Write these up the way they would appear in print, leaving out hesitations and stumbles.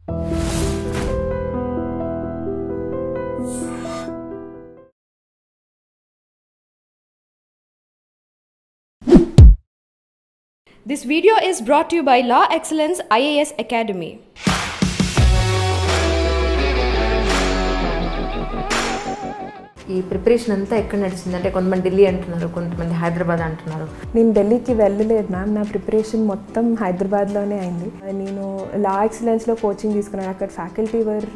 This video is brought to you by Law Excellence IAS Academy. ఈ preparation అంతా ఎక్కడ నడిచింది అంటే కొంతమంది ఢిల్లీ అంటున్నారు, కొంతమంది హైదరాబాద్ అంటున్నారు. నేను ఢిల్లీకి వెళ్ళలేదు మ్యామ్. నా ప్రిపరేషన్ మొత్తం హైదరాబాద్లోనే అయింది. నేను లా ఎక్సలెన్స్లో కోచింగ్ తీసుకున్నాను. అక్కడ faculty were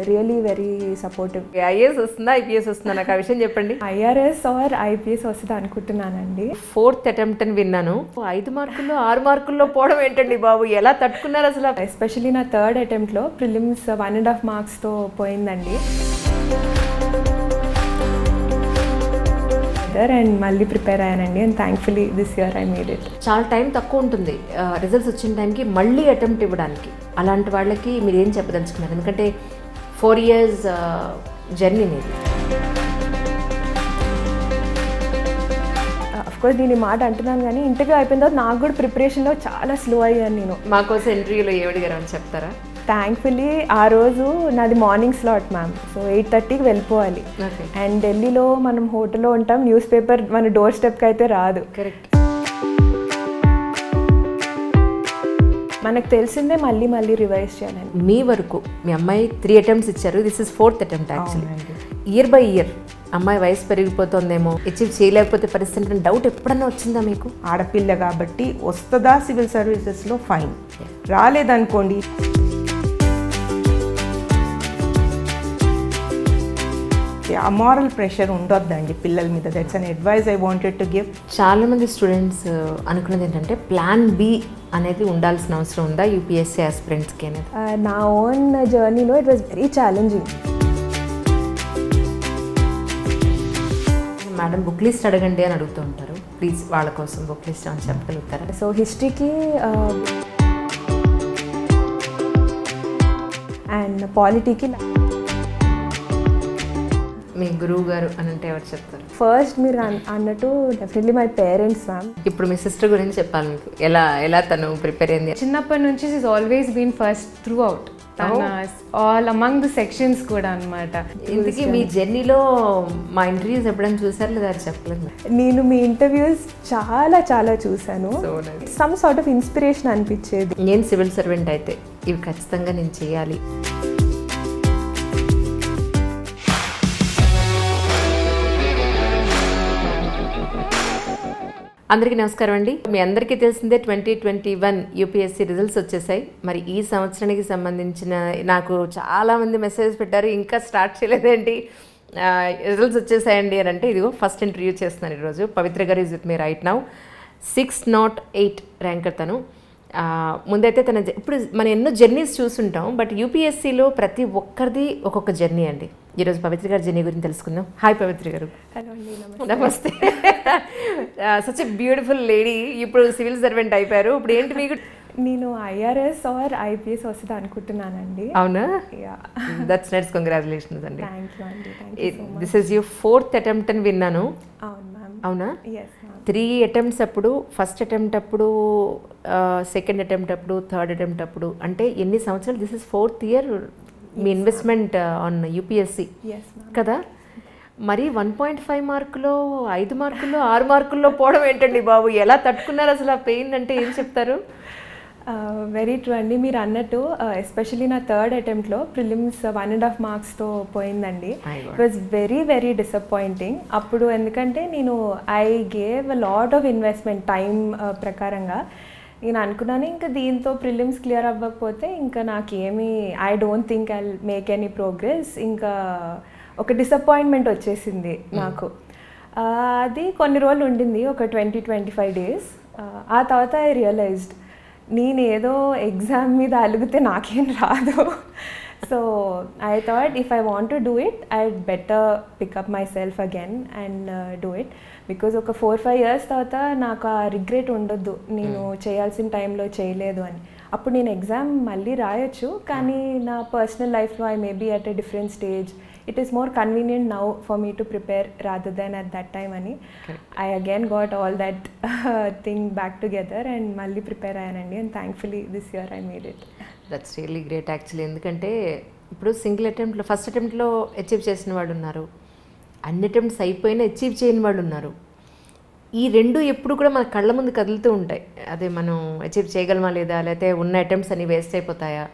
really very supportive. IAS వస్తుందా, ఐపీఎస్ వస్తుందా, నాకు ఆ విషయం చెప్పండి. ఐఆర్ఎస్ ఆర్ ఐపీఎస్ వస్తుంది అనుకుంటున్నానండి. 4th attempt అని విన్నాను. 5 మార్కుల్లో 6 మార్కుల్లో పోవడం ఏంటండి బాబు, ఎలా తట్టుకున్నారు అసలు? ఎస్పెషలీ నా 3rd అటెంప్ట్లో ప్రిలిమ్స్ 1.5 మార్క్స్తో పోయిందండి. అండ్ మళ్ళీ ప్రిపేర్ అయ్యానండి. And thankfully this year I made it. చాలా టైం తక్కువ ఉంటుంది రిజల్ట్స్ వచ్చిన టైంకి మళ్ళీ అటెంప్ట్ ఇవ్వడానికి. అలాంటి వాళ్ళకి మీరు ఏం చెప్పదలుచుకున్నారు? ఎందుకంటే 4 years జర్నీ మీది. అఫ్కోర్స్ నేను ఈ మాట అంటున్నాను కానీ ఇంటర్వ్యూ అయిపోయిన తర్వాత నాకు కూడా ప్రిపరేషన్లో చాలా స్లో అయ్యాను నేను. మాకోసం ఇంటర్వ్యూలో ఏమడిగారు అని చెప్తారా? థ్యాంక్ఫుల్లీ ఆ రోజు నాది మార్నింగ్ స్లాట్ మ్యామ్. సో 8:30కి వెళ్ళిపోవాలి. అండ్ ఢిల్లీలో మనం హోటల్లో ఉంటాం, న్యూస్ పేపర్ మన డోర్ స్టెప్కి అయితే రాదు. కరెక్ట్. మనకు తెలిసిందే మళ్ళీ మళ్ళీ రివైజ్ చేయాలని. మీ వరకు మీ అమ్మాయి 3 attempts ఇచ్చారు. This is 4th attempt actually. Year by year అమ్మాయి వయసు పెరిగిపోతుందేమో, అచీవ్ చేయలేకపోతే పరిస్థితి డౌట్ ఎప్పుడన్నా వచ్చిందా మీకు? ఆడపిల్ల కాబట్టి వస్తుందా సివిల్ సర్వీసెస్లో ఫైన్, రాలేదనుకోండి అమారల్ ప్రెషర్ ఉండొద్దండి పిల్లల మీద. That's an advice I wanted to give. చాలా మంది స్టూడెంట్స్ అనుకున్నది ఏంటంటే ప్లాన్ బి అనేది ఉండాల్సిన అవసరం ఉందా యూపీఎస్సీ ఆస్పిరెంట్స్కి అనేది? నా ఓన్ జర్నీలో it was very challenging. Madam book list అడగండి అని అడుగుతూ ఉంటారు. ప్లీజ్ వాళ్ళ కోసం బుక్ లిస్ట్ అని చెప్పగలుగుతారా? సో హిస్టరీకి అండ్ పాలిటీకి మీ గురువు గారు అని అంటే ఎవరు చెప్తారు? ఫస్ట్ మీరు అన్నట్టు డెఫినెట్లీ మై పేరెంట్స్ మ్యామ్. ఇప్పుడు మీ సిస్టర్ గురించి చెప్పాలి మీకు. ఎలా తను ప్రిపేర్ అయింది? చిన్నప్పటి నుంచి is always been first throughout. All among the sections కూడా అనమాట. ఇంతకీ మీ జర్నీలో మా ఇంటర్వ్యూస్ ఎప్పుడైనా చూసారు లేదా అది చెప్పలేదు? నేను మీ ఇంటర్వ్యూస్ చాలా చాలా చూసాను. సమ్ సార్ట్ ఆఫ్ ఇన్స్పిరేషన్ అనిపించేది. నేను సివిల్ సర్వెంట్ అయితే ఇవి ఖచ్చితంగా నేను చేయాలి. అందరికీ నమస్కారం అండి. మీ అందరికీ తెలిసిందే 2021 యూపీఎస్సీ రిజల్ట్స్ వచ్చేసాయి. మరి ఈ సంవత్సరానికి సంబంధించిన నాకు చాలామంది మెసేజ్ పెట్టారు, ఇంకా స్టార్ట్ చేయలేదేంటి, రిజల్ట్స్ వచ్చేసాయండి అని. అంటే ఇదిగో ఫస్ట్ ఇంటర్వ్యూ చేస్తున్నాను ఈరోజు. పవిత్ర గారు is with me right now. 608 ranker తను. ముందైతే తన ఇప్పుడు మనం ఎన్నో జర్నీస్ చూసుంటాం, బట్ యూపీఎస్సీలో ప్రతి ఒక్కరిది ఒక్కొక్క జర్నీ అండి. ఈరోజు పవిత్ర గారి జర్నీ గురించి తెలుసుకుందాం. హాయ్ పవిత్ర గారు. హలో అండి. నమస్తే. Such a beautiful lady. ఇప్పుడు సివిల్ సర్వెంట్ అయిపోయారు. ఇప్పుడు ఏంటి మీకు? నేను ఐఆర్ఎస్ ఆర్ ఐపీఎస్ వస్తుంది అనుకుంటున్నానండి. అవునా? That's nice. కంగ్రాచులేషన్స్ అండి. థ్యాంక్ యూ అండి. This is your 4th attempt అని విన్నాను. అవును మ్యామ్. అవునా? 3 attempts అప్పుడు, ఫస్ట్ అటెంప్ట్ అప్పుడు, సెకండ్ అటెంప్ట్ అప్పుడు, థర్డ్ అటెంప్ట్ అప్పుడు, అంటే ఎన్ని సంవత్సరాలు? This is 4th year me investment on UPSC కదా. మరి 1.5 మార్కులో 5 మార్కుల్లో 6 మార్కుల్లో పోవడం ఏంటండి బాబు, ఎలా తట్టుకున్నారు అసలు ఆ పెయిన్? అంటే ఏం చెప్తారు? వెరీ ట్రూ అండి. మీరు అన్నట్టు ఎస్పెషలీ నా 3rd అటెంప్ట్లో ప్రిలిమ్స్ 1.5 మార్క్స్తో పోయిందండి. It was very very disappointing అప్పుడు. ఎందుకంటే నేను I gave a lot of investment time ప్రకారంగా. నేను అనుకున్నాను ఇంకా దీంతో ప్రిలిమ్స్ క్లియర్ అవ్వకపోతే ఇంకా నాకేమీ, I don't think I make any progress. ఇంకా ఒక డిసప్పాయింట్మెంట్ వచ్చేసింది నాకు. అది కొన్ని రోజులు ఉండింది, ఒక 20-25 days. ఆ తర్వాత ఐ రియలైజ్డ్ నేను ఏదో ఎగ్జామ్ మీద అలిగితే నాకేం రాదు. So I thought if I want to do it I'd better pick up myself again and do it. Because ఒక 4-5 years తర్వాత నాకు ఆ రిగ్రెట్ ఉండొద్దు, నేను చేయాల్సిన టైంలో చేయలేదు అని. అప్పుడు నేను ఎగ్జామ్ మళ్ళీ రాయొచ్చు, కానీ నా పర్సనల్ లైఫ్లో I may be at a different stage. It is more convenient now for me to prepare rather than at that time ani. I again got all that thing back together and malli prepare ayanandi, and thankfully this year I made it. That's really great actually. ఎందుకంటే ఇప్పుడు single అటెంప్ట్లో first అటెంప్ట్లో achieve చేసిన వాళ్ళు ఉన్నారు, అన్ని attempts అయిపోయినా achieve చేయని వాళ్ళు ఉన్నారు. ఈ రెండు ఎప్పుడు కూడా మన కళ్ళ ముందు కదులుతూ ఉంటాయి. అదే మనం అచీవ్ చేయగలమా లేదా, లేకపోతే ఉన్న అటెంప్ట్స్ అన్ని వేస్ట్ అయిపోతాయా.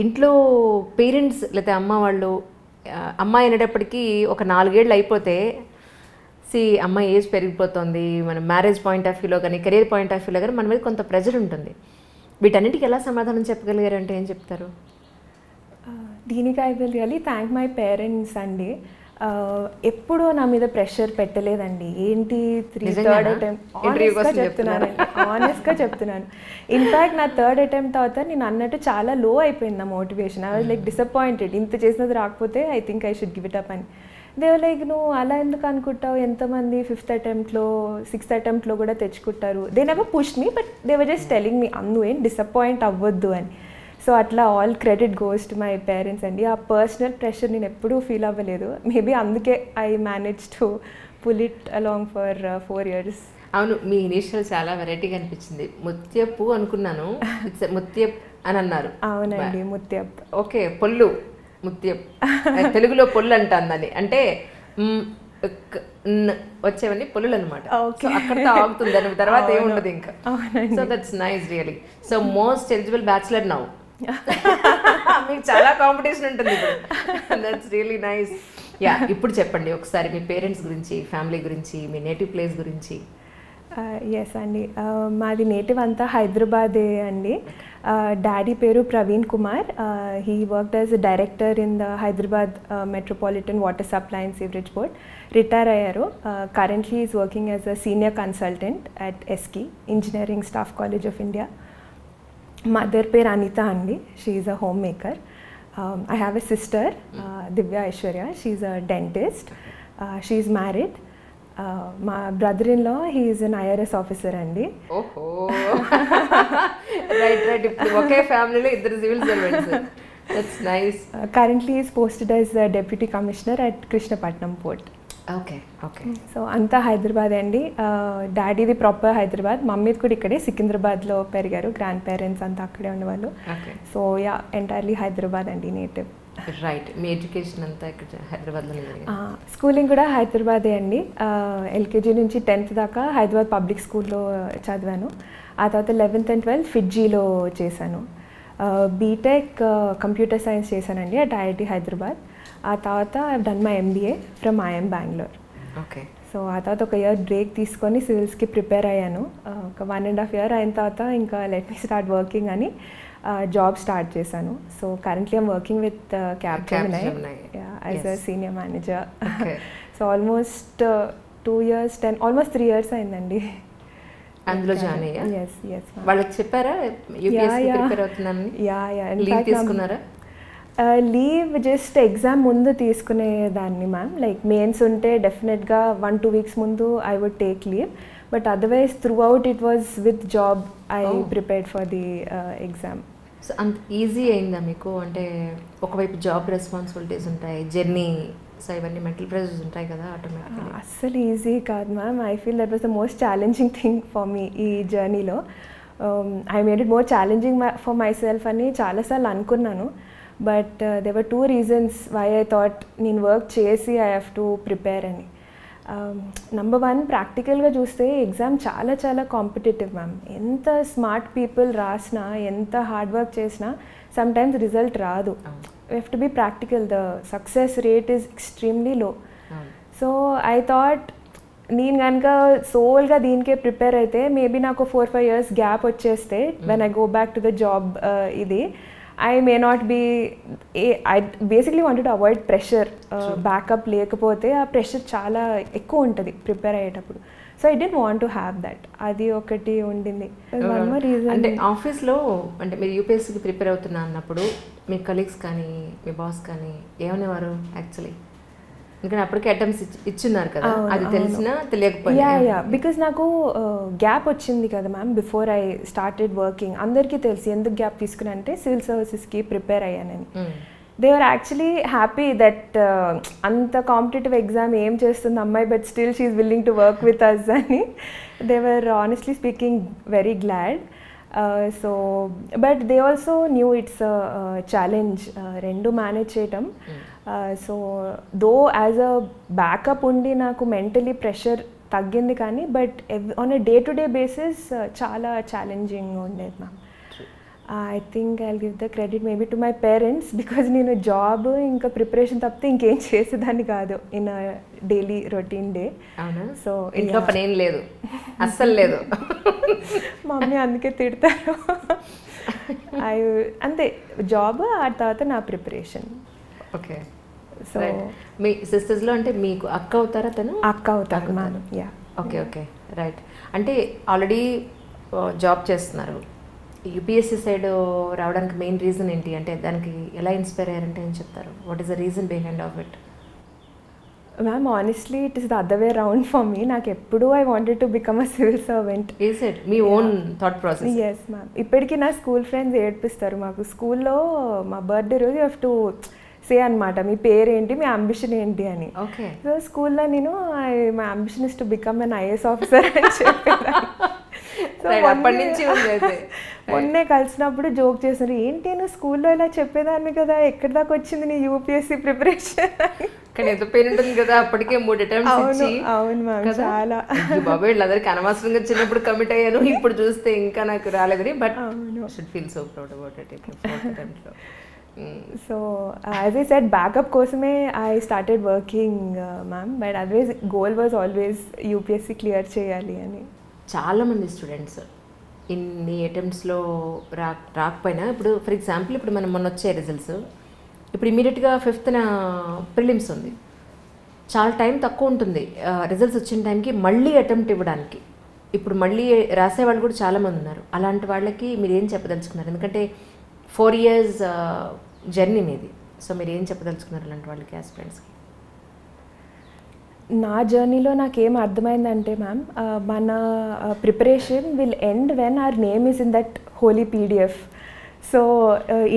ఇంట్లో పేరెంట్స్ లేకపోతే అమ్మ వాళ్ళు అమ్మాయి అనేటప్పటికీ ఒక 4 ఏళ్ళు అయిపోతే అమ్మాయి ఏజ్ పెరిగిపోతుంది, మన మ్యారేజ్ పాయింట్ ఆఫ్ వ్యూలో కానీ కెరీర్ పాయింట్ ఆఫ్ వ్యూలో కానీ మన మీద కొంత ప్రెజర్ ఉంటుంది. వీటన్నిటికి ఎలా సమాధానం చెప్పగలిగారంటే ఏం చెప్తారు? దీనికి I will really thank my parents అండి. ఎప్పుడూ నా మీద ప్రెషర్ పెట్టలేదండి. ఏంటి 3rd అటెంప్ట్ ఆనెస్ట్గా చెప్తున్నాను. ఇన్ఫ్యాక్ట్ నా 3rd అటెంప్ట్ తర్వాత నేను అన్నట్టు చాలా లో అయిపోయింది నా motivation. I was like disappointed, ఇంత చేసినది రాకపోతే I think I should give it up అని. దేవర్ లైక్ నువ్వు అలా ఎందుకు అనుకుంటావు, ఎంతమంది 5th అటెంప్ట్లో 6th అటెంప్ట్లో కూడా తెచ్చుకుంటారు. They never push me, but they were just telling me నువ్వేం డిసప్పాయింట్ అవ్వద్దు అని. సో అట్లా all credit goes to my parents అండి. ఆ పర్సనల్ ప్రెషర్ నేను ఎప్పుడూ ఫీల్ అవ్వలేదు. మేబీ అందుకే I manage to pull it along for 4 years. అవును, మీ ఇనిషియల్ చాలా వెరైటీగా అనిపించింది. ముత్యపు అనుకున్నాను, ముత్యప్ అని అన్నారు. అవునండి, ముత్యప్. ఓకే, పొల్లు ముత్యప్, తెలుగులో పొల్లు అంటాందని అంటే వచ్చేవన్నీ పొల్లులు అనమాట. అక్కడతో ఆగుతుంది, దాని తర్వాత ఏముండదు ఇంకా. So that's nice really. So most eligible bachelor now. మీకు చాలా కాంపిటీషన్ ఉంటుంది ఇప్పుడు. That's really nice. యా, ఇప్పుడు చెప్పండి ఒకసారి మీ పేరెంట్స్ గురించి, ఫ్యామిలీ గురించి, మీ నేటివ్ ప్లేస్ గురించి. ఎస్ అండి, మాది నేటివ్ అంతా హైదరాబాదే అండి. డాడీ పేరు Praveen Kumar. He worked as a director in the Hyderabad metropolitan water supply and sewerage board. Retire అయ్యారు. Currently is working as a senior consultant at 𝐔𝐏𝐒 engineering staff college of India. Mother పేరు అనిత అండి. She is a home maker. I have a sister Divya Aishwarya. She is a dentist. She is married. మా brother in law he is an IRS officer అండి. ఓహో, right right. ఇప్పుడు ఒకే ఫ్యామిలీలో ఇద్దరు civil servants. That's nice. Currently is posted as deputy commissioner at Krishnapatnam port. Okay okay. So అంతా హైదరాబాద్ అండి. డాడీది proper Hyderabad, మమ్మీది కూడా ఇక్కడే సికింద్రాబాద్లో పెరిగారు. గ్రాండ్ పేరెంట్స్ అంతా అక్కడే ఉండేవాళ్ళు. సో యా, ఎంటైర్లీ హైదరాబాద్ అండి నేటివ్. రైట్. మీ ఎడ్యుకేషన్ అంతా ఇక్కడ హైదరాబాద్లోనే జరిగింది? స్కూలింగ్ కూడా హైదరాబాదే అండి. LKG నుంచి 10th దాకా హైదరాబాద్ పబ్లిక్ స్కూల్లో చదివాను. ఆ తర్వాత 11th and 12th ఫిడ్జీలో చేశాను. బీటెక్ కంప్యూటర్ సైన్స్ చేశానండి అట్ IIT హైదరాబాద్. ఆ తర్వాత I've done my MBA from IIM Bengaluru. Okay. So ఆ తర్వాత ఒక ఇయర్ బ్రేక్ తీసుకొని సివిల్స్కి ప్రిపేర్ అయ్యాను. ఒక 1.5 year అయిన తర్వాత ఇంకా లెట్ మీ స్టార్ట్ వర్కింగ్ అని జాబ్ స్టార్ట్ చేశాను. So currently I'm working with 𝐔𝐏𝐻 as a senior manager. So almost 2 years, almost 3 years అయిందండి అందులో జాయిన్ అయ్యా. Yes yes. వాళ్ళకి చెప్పారా UPSC ప్రిపేర్ అవుతున్నానని? లీవ్ తీసుకున్నారా? లీవ్ జస్ట్ ఎగ్జామ్ ముందు తీసుకునేదాన్ని మ్యామ్. లైక్ మెయిన్స్ ఉంటే డెఫినెట్గా 1-2 weeks ముందు I would take leave. But otherwise throughout it was with job I prepared for the exam. So అంత ఈజీ అయిందా మీకు? అంటే ఒకవైపు జాబ్ రెస్పాన్సిబిలిటీస్ ఉంటాయి, జర్నీ, సో ఇవన్నీ మెంటల్ ప్రెషర్స్ ఉంటాయి కదా ఆటోమేటిక్గా. అస్సలు ఈజీ కాదు ma'am. I feel that was the most challenging thing for me ఈ జర్నీలో. I made it more challenging for myself అని చాలాసార్లు అనుకున్నాను. But there were 2 reasons why I thought నేను వర్క్ చేసి ఐ హ్యావ్ టు ప్రిపేర్ అని. Number 1, ప్రాక్టికల్గా చూస్తే ఎగ్జామ్ చాలా చాలా కాంపిటేటివ్ మ్యామ్. ఎంత స్మార్ట్ పీపుల్ రాసినా, ఎంత హార్డ్ వర్క్ చేసినా సమ్ టైమ్స్ రిజల్ట్ రాదు. You have to be practical. The success rate is extremely low. So I thought నేను కనుక సోల్గా దీనికే ప్రిపేర్ అయితే మేబీ నాకు 4-5 years గ్యాప్ వచ్చేస్తే when I go back to the job ఇది I may not be, I basically wanted to avoid pressure. Backup లేకపోతే ఆ pressure చాలా ఎక్కువ ఉంటుంది ప్రిపేర్ అయ్యేటప్పుడు. So I don't want to have that. అది ఒకటి ఉండింది. వన్ మోర్ రీజన్ అంటే ఆఫీస్లో అంటే మీరు UPSCకి ప్రిపేర్ అవుతున్నా అన్నప్పుడు మీ కలీగ్స్ కానీ మీ బాస్ కానీ ఏమనేవారు యాక్చువల్లీ? ఎందుకంటే అప్పటికే అటెంప్ట్స్ ఇచ్చున్నారు కదా, అది తెలిసినా తెలియకపోయినా. యా బికాజ్ నాకు గ్యాప్ వచ్చింది కదా ma'am before I started working. అందరికీ తెలిసి ఎందుకు గ్యాప్ తీసుకున్నా అంటే సివిల్ సర్వీసెస్కి ప్రిపేర్ అయ్యానని. They are actually happy that అంత కాంపిటేటివ్ ఎగ్జామ్ ఏం చేస్తుంది అమ్మాయి, but still she is willing to work with us అని. They were honestly speaking very glad. So but they also knew it's challenge రెండు manage చేయటం. So though as a backup ఉండి నాకు mentally pressure తగ్గింది, కానీ but on a day to day basis చాలా challenging ఉండేది ma'am. I think I give the credit maybe to my parents, because నేను job ఇంకా ప్రిపరేషన్ తప్పితే ఇంకేం చేసేదాన్ని కాదు in daily routine day. So ఇంట్లో పని ఏం లేదు, అస్సలు లేదు. మమ్మీ అందుకే తిడతారు. అంతే, జాబ్ ఆ తర్వాత నా ప్రిపరేషన్. ఓకే. సో మీ సిస్టర్స్లో అంటే మీకు అక్క అవుతారా? తను అక్క అవుతారు ma'am. Yeah. Okay okay right. అంటే ఆల్రెడీ జాబ్ చేస్తున్నారు. యూపీఎస్సీ సైడ్ రావడానికి మెయిన్ రీజన్ ఏంటి, అంటే దానికి ఎలా ఇన్స్పైర్ అయ్యారంటే ఏం చెప్తారు? What is the reason behind of it? Ma'am honestly it is the other way round for me. నాకు ఎప్పుడు I wanted to become a civil servant. Is it me own thought process? Yes ma'am. ఇప్పటికీ నా school friends ఏడ్పిస్తారు. మాకు స్కూల్లో మా birthday రోజు you have to say అనమాట మీ పేరేంటి, మీ అంబిషన్ ఏంటి అని. ఓకే. సో స్కూల్లో నేను my ambition is to become an IAS officer అని చెప్పాను. మొన్నే కలిసినప్పుడు జోక్ చేశారు, ఏంటి నువ్వు స్కూల్లో ఇలా చెప్పేదాన్ని కదా, ఎక్కడి దాకా వచ్చింది నీ యూపీఎస్సీ ప్రిపరేషన్? కానీ ఎంత పేరు ఉంటుంది కదా, అప్పటికే 3 attempts ఇచ్చి. అవును మ్యామ్, చాలా. బాబు వీళ్ళందరికీ అనవసరంగా చిన్నప్పుడు కమిట్ అయ్యాను, ఇప్పుడు చూస్తే ఇంకా నాకు రాలేదని. But should feel so proud about it. So as I said backup కోసమే I started working ma'am, but otherwise goal was always UPSC clear చేయాలి అని. చాలామంది స్టూడెంట్స్ ఇన్ని అటెంప్ట్స్లో రాకపోయినా, ఇప్పుడు ఫర్ ఎగ్జాంపుల్ ఇప్పుడు మనం మొన్న వచ్చే రిజల్ట్స్, ఇప్పుడు ఇమీడియట్గా 5th ప్రిలిమ్స్ ఉంది, చాలా టైం తక్కువ ఉంటుంది రిజల్ట్స్ వచ్చిన టైంకి మళ్ళీ అటెంప్ట్ ఇవ్వడానికి. ఇప్పుడు మళ్ళీ రాసేవాళ్ళు కూడా చాలామంది ఉన్నారు. అలాంటి వాళ్ళకి మీరు ఏం చెప్పదలుచుకున్నారు? ఎందుకంటే 4 years జర్నీ మీది. సో మీరు ఏం చెప్పదలుచుకున్నారు అలాంటి వాళ్ళకి, ఆస్పిరెంట్స్కి? నా జర్నీలో నాకేం అర్థమైందంటే మ్యామ్, మన preparation will end when our name is in that whole PDF. So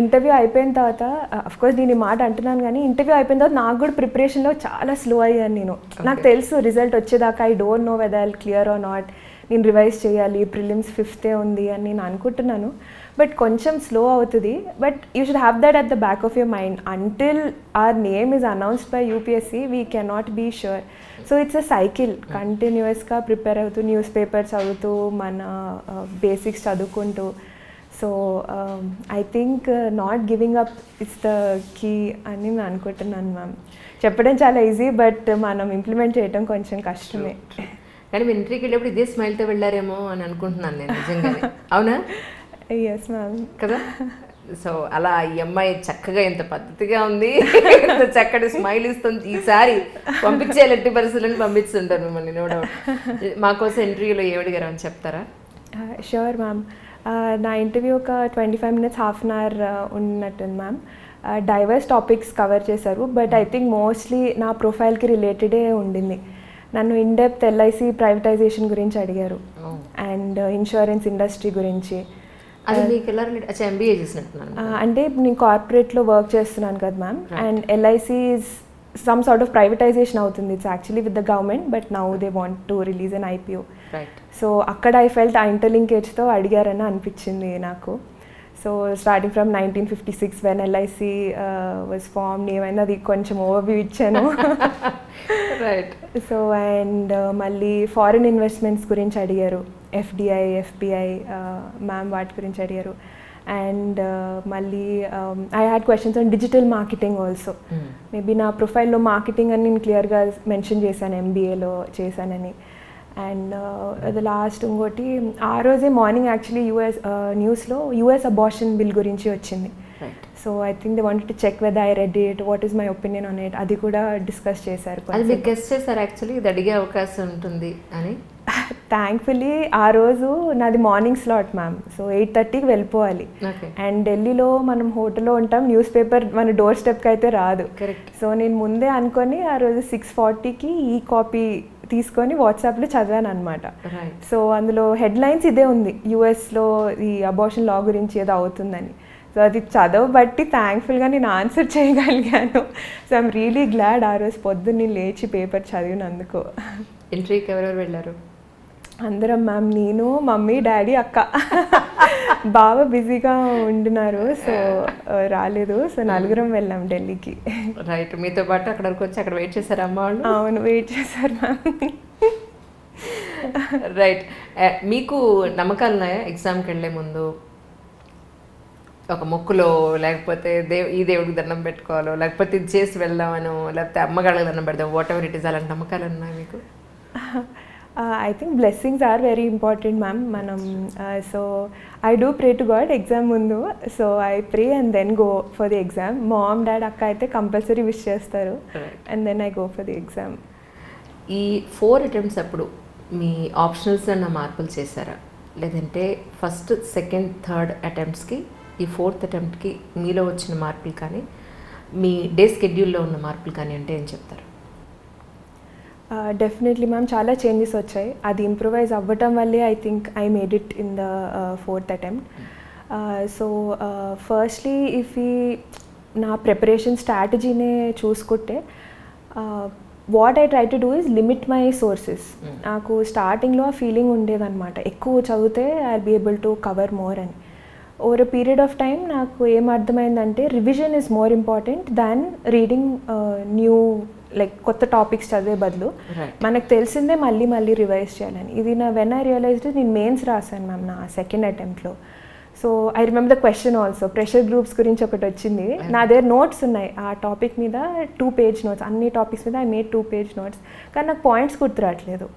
interview అయిపోయిన తర్వాత, అఫ్కోర్స్ నేను ఈ మాట అంటున్నాను, కానీ ఇంటర్వ్యూ అయిపోయిన తర్వాత నాకు కూడా ప్రిపరేషన్లో చాలా స్లో అయ్యాను నేను. నాకు తెలుసు రిజల్ట్ వచ్చేదాకా I don't know whether I'll clear or not, నేను రివైజ్ చేయాలి, ప్రిలిమ్స్ 5th ఉంది అని నేను అనుకుంటున్నాను. బట్ కొంచెం స్లో అవుతుంది. But you should have that at the back of your mind. Until our name is announced by UPSC we cannot be sure. So it's a cycle, కంటిన్యూస్గా prepare అవుతూ, newspapers చదువుతూ, మన basics చదువుకుంటూ. So I think not giving up it's the key అని నేను అనుకుంటున్నాను ma'am. చెప్పడం చాలా ఈజీ, బట్ మనం ఇంప్లిమెంట్ చేయడం కొంచెం కష్టమే. కానీ మీరు ఇంటర్వ్యూకి వెళ్ళేప్పుడు ఇదే స్మైల్తో వెళ్ళారేమో అని అనుకుంటున్నాను నేను నిజంగానే. అవునా? Yes ma'am. కదా. సో అలా ఈ అమ్మాయి చక్కగా ఎంత పద్ధతిగా ఉంది, ఎంత చక్కటి స్మైల్ ఇస్తుంది. ఈసారి పంపించేయాలి, ఎట్టి పరిస్థితులను పంపిస్తుంటారు మిమ్మల్ని, నో డౌట్. మాకోసం ఇంటర్వ్యూలో ఏమడిగారు అని చెప్తారా? Sure ma'am. నా ఇంటర్వ్యూ ఒక 25 minutes, ½ an hour ఉన్నట్టుంది మ్యామ్. డైవర్స్ టాపిక్స్ కవర్ చేశారు, బట్ ఐ థింక్ మోస్ట్లీ నా ప్రొఫైల్కి రిలేటెడే ఉండింది. నన్ను ఇన్డెప్త్ ఎల్ఐసి ప్రైవేటైజేషన్ గురించి అడిగారు, అండ్ ఇన్సూరెన్స్ ఇండస్ట్రీ గురించి. అంటే నేను కార్పొరేట్లో వర్క్ చేస్తున్నాను కదా ma'am, and LIC is some sort of privatization అవుతుంది. It's actually with the government, but now they want to release an IPO. So అక్కడ ఐ ఫెల్ట్ ఆ ఇంటర్లింకేజ్తో అడిగారని అనిపించింది నాకు. So starting from 1956 when LIC was formed, ఏమైనా అది కొంచెం ఓవర్వ్యూ ఇచ్చాను. రైట్. సో అండ్ మళ్ళీ ఫారిన్ ఇన్వెస్ట్మెంట్స్ గురించి అడిగారు, ఎఫ్డిఐ, ఎఫ్పిఐ మ్యామ్ వాటి గురించి అడిగారు. అండ్ మళ్ళీ I had questions on digital marketing also. Maybe నా ప్రొఫైల్లో మార్కెటింగ్ అని నేను క్లియర్గా మెన్షన్ చేశాను, ఎంబీఏలో చేశానని. అండ్ ద లాస్ట్ ఇంకోటి, ఆ రోజే మార్నింగ్ యాక్చువల్లీ న్యూస్లో యుఎస్ అబార్షన్ బిల్ గురించి వచ్చింది. So I think they wanted to check whether I read it, what is my opinion on it, అది కూడా డిస్కస్ చేశారు. అది మీరు గెస్ చేశారు యాక్చువల్లీ ఇది అడిగే అవకాశం ఉంటుంది అని? థ్యాంక్ఫుల్లీ ఆ రోజు నాది మార్నింగ్ స్లాట్ మ్యామ్. సో 8:30కి వెళ్ళిపోవాలి, అండ్ ఢిల్లీలో మనం హోటల్లో ఉంటాం, న్యూస్ పేపర్ మన డోర్ స్టెప్కి అయితే రాదు. సో నేను ముందే అనుకొని ఆ రోజు 6:40కి ఈ కాపీ తీసుకొని వాట్సాప్లో చదివాను అనమాట. సో అందులో హెడ్లైన్స్ ఇదే ఉంది, యూఎస్లో ఈ అబార్షన్ లా గురించి ఏదో అవుతుందని. సో అది చదవబట్టి థ్యాంక్ఫుల్గా నేను ఆన్సర్ చేయగలిగాను. సో ఐఎమ్ రియలీ గ్లాడ్ ఆ రోజు పొద్దున్న నేను లేచి పేపర్ చదివినందుకు. ఇంటర్వ్యూకి ఎవరెవరు వెళ్ళారు? అందరం మ్యామ్, నేను, మమ్మీ, డాడీ, అక్క బావ బిజీగా ఉంటున్నారు, సో రాలేదు. సో నలుగురం వెళ్ళాం ఢిల్లీకి. రైట్, మీతో పాటు అక్కడ వరకు వచ్చి అక్కడ వెయిట్ చేశారు అమ్మ వాళ్ళు? అవును, వెయిట్ చేశారు మ్యామ్. రైట్, మీకు నమ్మకాలు ఉన్నాయా ఎగ్జామ్కి వెళ్ళే ముందు? ఒక మొక్కులో, లేకపోతే ఈ దేవుడికి దండం పెట్టుకోవాలో, లేకపోతే ఇది చేసి వెళ్దామనో, లేకపోతే అమ్మగాళ్ళకి దండం పెడదాం, వాట్ ఎవర్ ఇట్ ఈస్, అలాంటి నమ్మకాలు ఉన్నాయి మీకు? I think blessings are very important, ma'am. So I do pray to God exam mundu. So I pray and then go for the exam. Mom, dad, akka aithe compulsory wish chestaru, and then I go for the exam. ఈ 4 attempts అప్పుడు మీ optionals అన్న మార్పులు చేశారా, లేదంటే first, second, third అటెంప్ట్స్కి ఈ 4th అటెంప్ట్కి మీలో వచ్చిన మార్పులు కానీ మీ డే స్కెడ్యూల్లో ఉన్న మార్పులు కానీ అంటే ఏం చెప్తారు? డెఫినెట్లీ మ్యామ్, చాలా చేంజెస్ వచ్చాయి. అది ఇంప్రూవైజ్ అవ్వటం వల్లే I think I made it in the 4th attempt. So firstly if ఈ నా ప్రిపరేషన్ స్ట్రాటజీనే చూసుకుంటే, what I try to do is limit my sources. నాకు స్టార్టింగ్లో ఆ ఫీలింగ్ ఉండేదన్నమాట, ఎక్కువ చదివితే I will be able to cover more అని. Over a period of time నాకు ఏం అర్థమైందంటే, revision is more important than reading new, like కొత్త టాపిక్స్ చదివే బదులు మనకు తెలిసిందే మళ్ళీ మళ్ళీ రివైజ్ చేయాలని. ఇది వెన్ ఐ రియలైజ్డ్, నేను మెయిన్స్ రాశాను మ్యామ్ నా సెకండ్ అటెంప్ట్లో. So I remember the question also, pressure groups గురించి ఒకటి వచ్చింది. నా దగ్గర నోట్స్ ఉన్నాయి ఆ టాపిక్ మీద, 2 page నోట్స్, అన్ని టాపిక్స్ మీద ఐ మేడ్ 2 page నోట్స్. కానీ నాకు పాయింట్స్ గుర్తురావట్లేదు.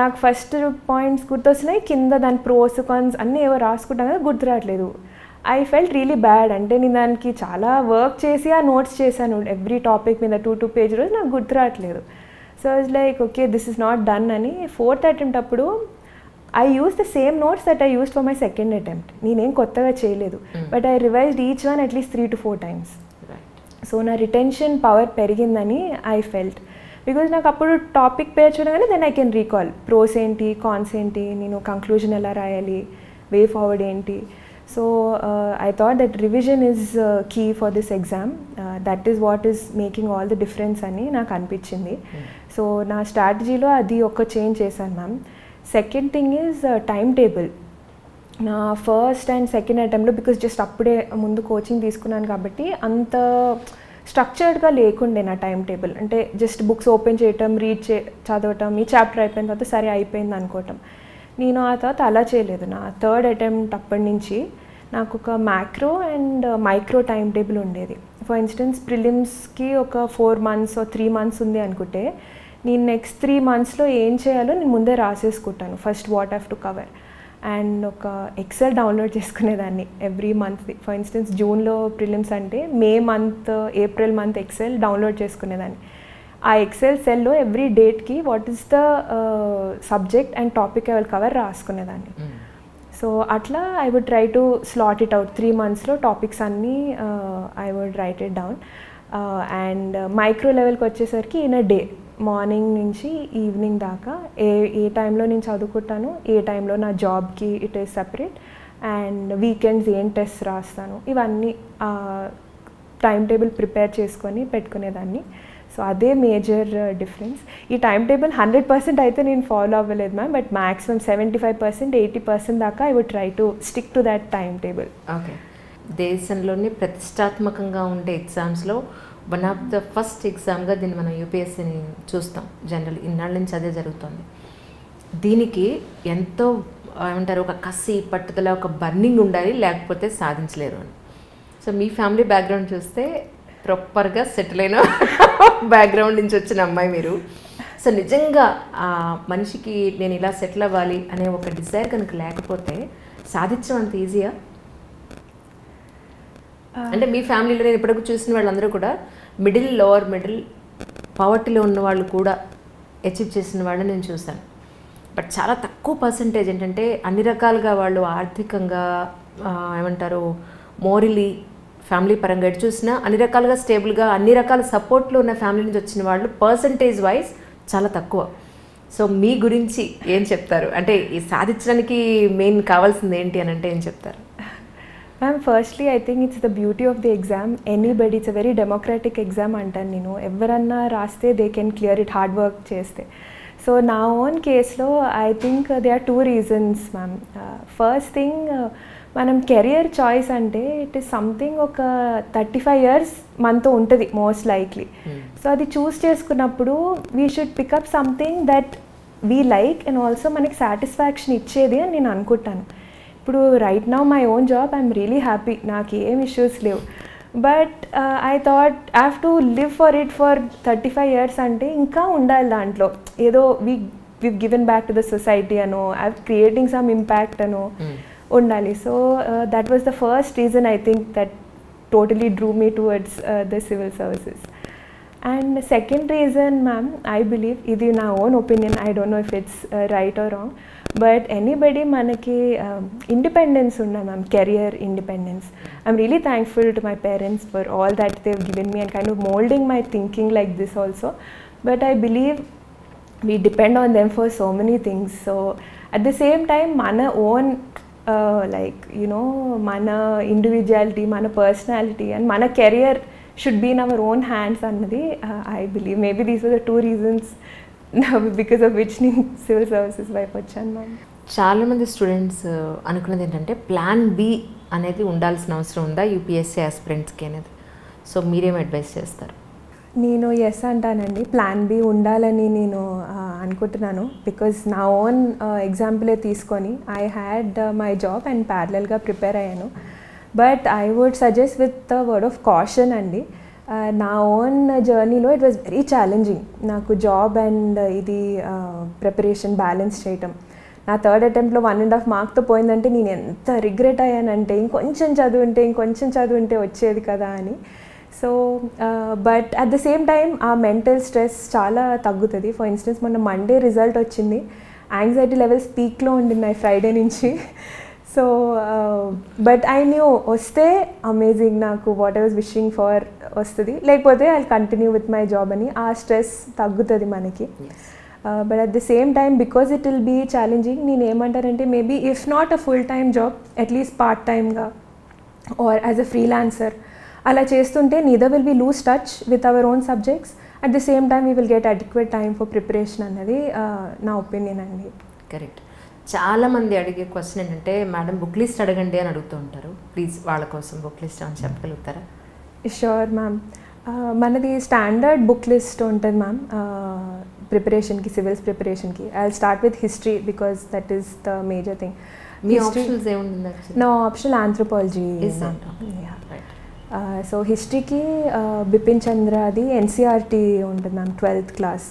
నాకు ఫస్ట్ పాయింట్స్ గుర్తొస్తున్నాయి, కింద దాని ప్రోస్ కాన్స్ అన్నీ ఏవో రాసుకుంటాం కదా, గుర్తురావట్లేదు. I felt really bad. అంటే నేను దానికి చాలా వర్క్ చేసి ఆ నోట్స్ చేశాను ఎవ్రీ టాపిక్ మీద 2 page రోజు, నాకు గుర్తురావట్లేదు. So it's like okay, this is not done అని 4th అటెంప్ట్ అప్పుడు I use the same notes that I used for my second attempt. నేనేం కొత్తగా చేయలేదు, but I revised each one at least 3 to 4 times. So నా retention power పెరిగిందని I felt. Because నాకు అప్పుడు topic పేరు చూడగానే then I can recall pros ఏంటి, కాన్స్ ఏంటి, నేను కంక్లూజన్ ఎలా రాయాలి, వే ఫార్వర్డ్ ఏంటి. So I thought that revision is key for this exam. That is what is making all the difference అని నాకు అనిపించింది. సో నా స్ట్రాటజీలో అది ఒక చేంజ్ చేశాను ma'am. Second thing is time table. నా ఫస్ట్ అండ్ సెకండ్ అటెంప్ట్లో, బికాజ్ జస్ట్ అప్పుడే ముందు కోచింగ్ తీసుకున్నాను కాబట్టి అంత స్ట్రక్చర్డ్గా లేకుండే నా టైం టేబుల్. అంటే జస్ట్ బుక్స్ ఓపెన్ చేయటం, చదవటం, ఈ చాప్టర్ అయిపోయిన తర్వాత సరే అయిపోయింది అనుకోవటం. నేను ఆ తర్వాత అలా చేయలేదు. నా 3rd అటెంప్ట్ అప్పటి నుంచి నాకు ఒక macro and micro time table ఉండేది. ఫర్ ఇన్స్టెన్స్ ప్రిలిమ్స్కి ఒక 4 months or 3 months ఉంది అనుకుంటే, నేను నెక్స్ట్ 3 monthsలో ఏం చేయాలో నేను ముందే రాసేసుకుంటాను. First what have to cover, and ఒక ఎక్సెల్ డౌన్లోడ్ చేసుకునేదాన్ని ఎవ్రీ మంత్. ఫర్ ఇన్స్టెన్స్ జూన్లో ప్రిలిమ్స్ అంటే May month, April month excel download చేసుకునేదాన్ని. ఆ ఎక్సెల్ సెల్లో ఎవ్రీ డేట్కి what is the subject and topic I will cover రాసుకునేదాన్ని. సో అట్లా I would try to slot it out 3 monthsలో టాపిక్స్ అన్నీ I would write it down. And micro లెవెల్కి వచ్చేసరికి ఇన్ అ డే, మార్నింగ్ నుంచి evening దాకా ఏ టైంలో నేను చదువుకుంటాను, ఏ టైంలో నా జాబ్కి it is separate, and weekends ఏం టెస్ట్ రాస్తాను, ఇవన్నీ టైం టేబుల్ ప్రిపేర్ చేసుకొని పెట్టుకునేదాన్ని. సో అదే మేజర్ డిఫరెన్స్. ఈ టైం టేబుల్ 100% అయితే నేను ఫాలో అవ్వలేదు మ్యామ్, బట్ మ్యాక్సిమం 75%, 80% దాకా I would try to stick to that time table. Okay, దేశంలోని ప్రతిష్టాత్మకంగా ఉండే ఎగ్జామ్స్లో వన్ ఆఫ్ ద ఫస్ట్ ఎగ్జామ్గా దీన్ని మనం యూపీఎస్సీని చూస్తాం. జనరల్ ఇన్నాళ్ళ నుంచి అదే జరుగుతుంది. దీనికి ఎంతో ఏమంటారు, ఒక కసి, పట్టుదల, ఒక బర్నింగ్ ఉండాలి, లేకపోతే సాధించలేరు అని. సో మీ ఫ్యామిలీ బ్యాక్గ్రౌండ్ చూస్తే ప్రాపర్గా సెటిల్ అయిన బ్యాక్గ్రౌండ్ నుంచి వచ్చిన అమ్మాయి మీరు. సో నిజంగా ఆ మనిషికి నేను ఇలా సెటిల్ అవ్వాలి అనే ఒక డిజైర్ కనుక లేకపోతే సాధించడం అంత ఈజీయా? అంటే మీ ఫ్యామిలీలో నేను ఇప్పటికి చూసిన వాళ్ళందరూ కూడా లోవర్ మిడిల్ పవర్టీలో ఉన్న వాళ్ళు కూడా అచీవ్ చేసిన వాళ్ళని నేను చూశాను. బట్ చాలా తక్కువ పర్సంటేజ్ ఏంటంటే అన్ని రకాలుగా వాళ్ళు ఆర్థికంగా ఏమంటారు, మోరలీ, ఫ్యామిలీ పరంగా ఎటు చూసినా అన్ని రకాలుగా స్టేబుల్గా, అన్ని రకాల సపోర్ట్లో ఉన్న ఫ్యామిలీ నుంచి వచ్చిన వాళ్ళు పర్సంటేజ్ వైజ్ చాలా తక్కువ. సో మీ గురించి ఏం చెప్తారు? అంటే ఈ సాధించడానికి మెయిన్ కావాల్సింది ఏంటి అని అంటే ఏం చెప్తారు? Ma'am, firstly I think it's the beauty of the exam. Anybody, it's a very democratic exam అంటాను నేను. ఎవరన్నా రాస్తే they can clear it hard work చేస్తే. సో నా ఓన్ కేస్లో I think they are 2 reasons ma'am. First thing, మనం career choice అంటే it is something ఒక 35 years మనతో ఉంటుంది మోస్ట్ లైక్లీ. సో అది చూస్ చేసుకున్నప్పుడు we should pick up something that we like and also మనకి సాటిస్ఫాక్షన్ ఇచ్చేది అని నేను అనుకుంటాను. ఇప్పుడు right now my own job I'm really happy, నాకు ఏం ఇష్యూస్ లేవు. But I thought I have to live for it for 35 years అంటే ఇంకా ఉండాలి దాంట్లో, ఏదో we've given back to the society అనో I'm creating some impact అనో ఉండాలి. So that was the first reason I think that totally drew me towards the civil services. And second reason ma'am, I believe, ఇది నా own opinion, I don't know if it's right or wrong, but anybody మనకి independence ఉండాలి ma'am, career independence. I'm really thankful to my parents for all that they've given me and kind of molding my thinking like this also, but I believe we depend on them for so many things. So at the same time mana own like you know mana individuality, mana personality and mana career should be in our own hands annadi I believe maybe these are the 2 reasons because of which నేను civil services వైపు వచ్చాను ma'am. చాలామంది students అనుకున్నది ఏంటంటే plan B అనేది ఉండాల్సిన అవసరం ఉందా యూపీఎస్సీ ఆస్పిరెంట్స్కి అనేది. సో మీరేం అడ్వైస్ చేస్తారు? నేను ఎస్ అంటానండి, ప్లాన్ బి ఉండాలని నేను అనుకుంటున్నాను. బికాజ్ నా ఓన్ ఎగ్జాంపులే తీసుకొని I had my job and ప్యారలల్గా ప్రిపేర్ అయ్యాను. But I would suggest with the word of caution అండి. నా ఓన్ జర్నీలో ఇట్ వాజ్ వెరీ ఛాలెంజింగ్, నాకు జాబ్ అండ్ ఇది ప్రిపరేషన్ బ్యాలెన్స్ చేయటం. నా థర్డ్ అటెంప్ట్లో 1.5 మార్క్తో పోయిందంటే నేను ఎంత రిగ్రెట్ అయ్యానంటే ఇంకొంచెం చదువుంటే వచ్చేది కదా అని. So but at the same time ఆ మెంటల్ స్ట్రెస్ చాలా తగ్గుతుంది. ఫర్ ఇన్స్టెన్స్ మొన్న మండే రిజల్ట్ వచ్చింది, యాంగ్జైటీ లెవెల్స్ పీక్లో ఉండినాయి ఫ్రైడే నుంచి. సో బట్ ఐ న్యూ వస్తే అమేజింగ్, నాకు what I was wishing for వస్తుంది, లేకపోతే I continue with my job అని ఆ స్ట్రెస్ తగ్గుతుంది మనకి. But at the same time because it will be challenging, నేను ఏమంటానంటే maybe if not a full time job at least part టైమ్గా ఆర్ యాజ్ అ ఫ్రీలాన్సర్ అలా చేస్తుంటే neither will we lose touch with our own subjects, at the same time we will get adequate time for preparation అన్నది నా opinion అండి. Correct. చాలామంది అడిగే question ఏంటంటే madam book list అడగండి అని అడుగుతూ ఉంటారు. ప్లీజ్ వాళ్ళ కోసం బుక్ లిస్ట్ అని చెప్పగలుగుతారా? Sure ma'am. మనది స్టాండర్డ్ బుక్ లిస్ట్ ఉంటుంది మ్యామ్ ప్రిపరేషన్కి, సివిల్స్ ప్రిపరేషన్కి. I will start with history because that is the major thing. మీ ఆప్షన్స్ ఏముంది? నా ఆప్షన్ ఆంథ్రోపాలజీ. సో హిస్టరీకి బిపిన్ చంద్రది ఎన్సీఆర్టీ ఉంటుంది మ్యామ్, 12th class.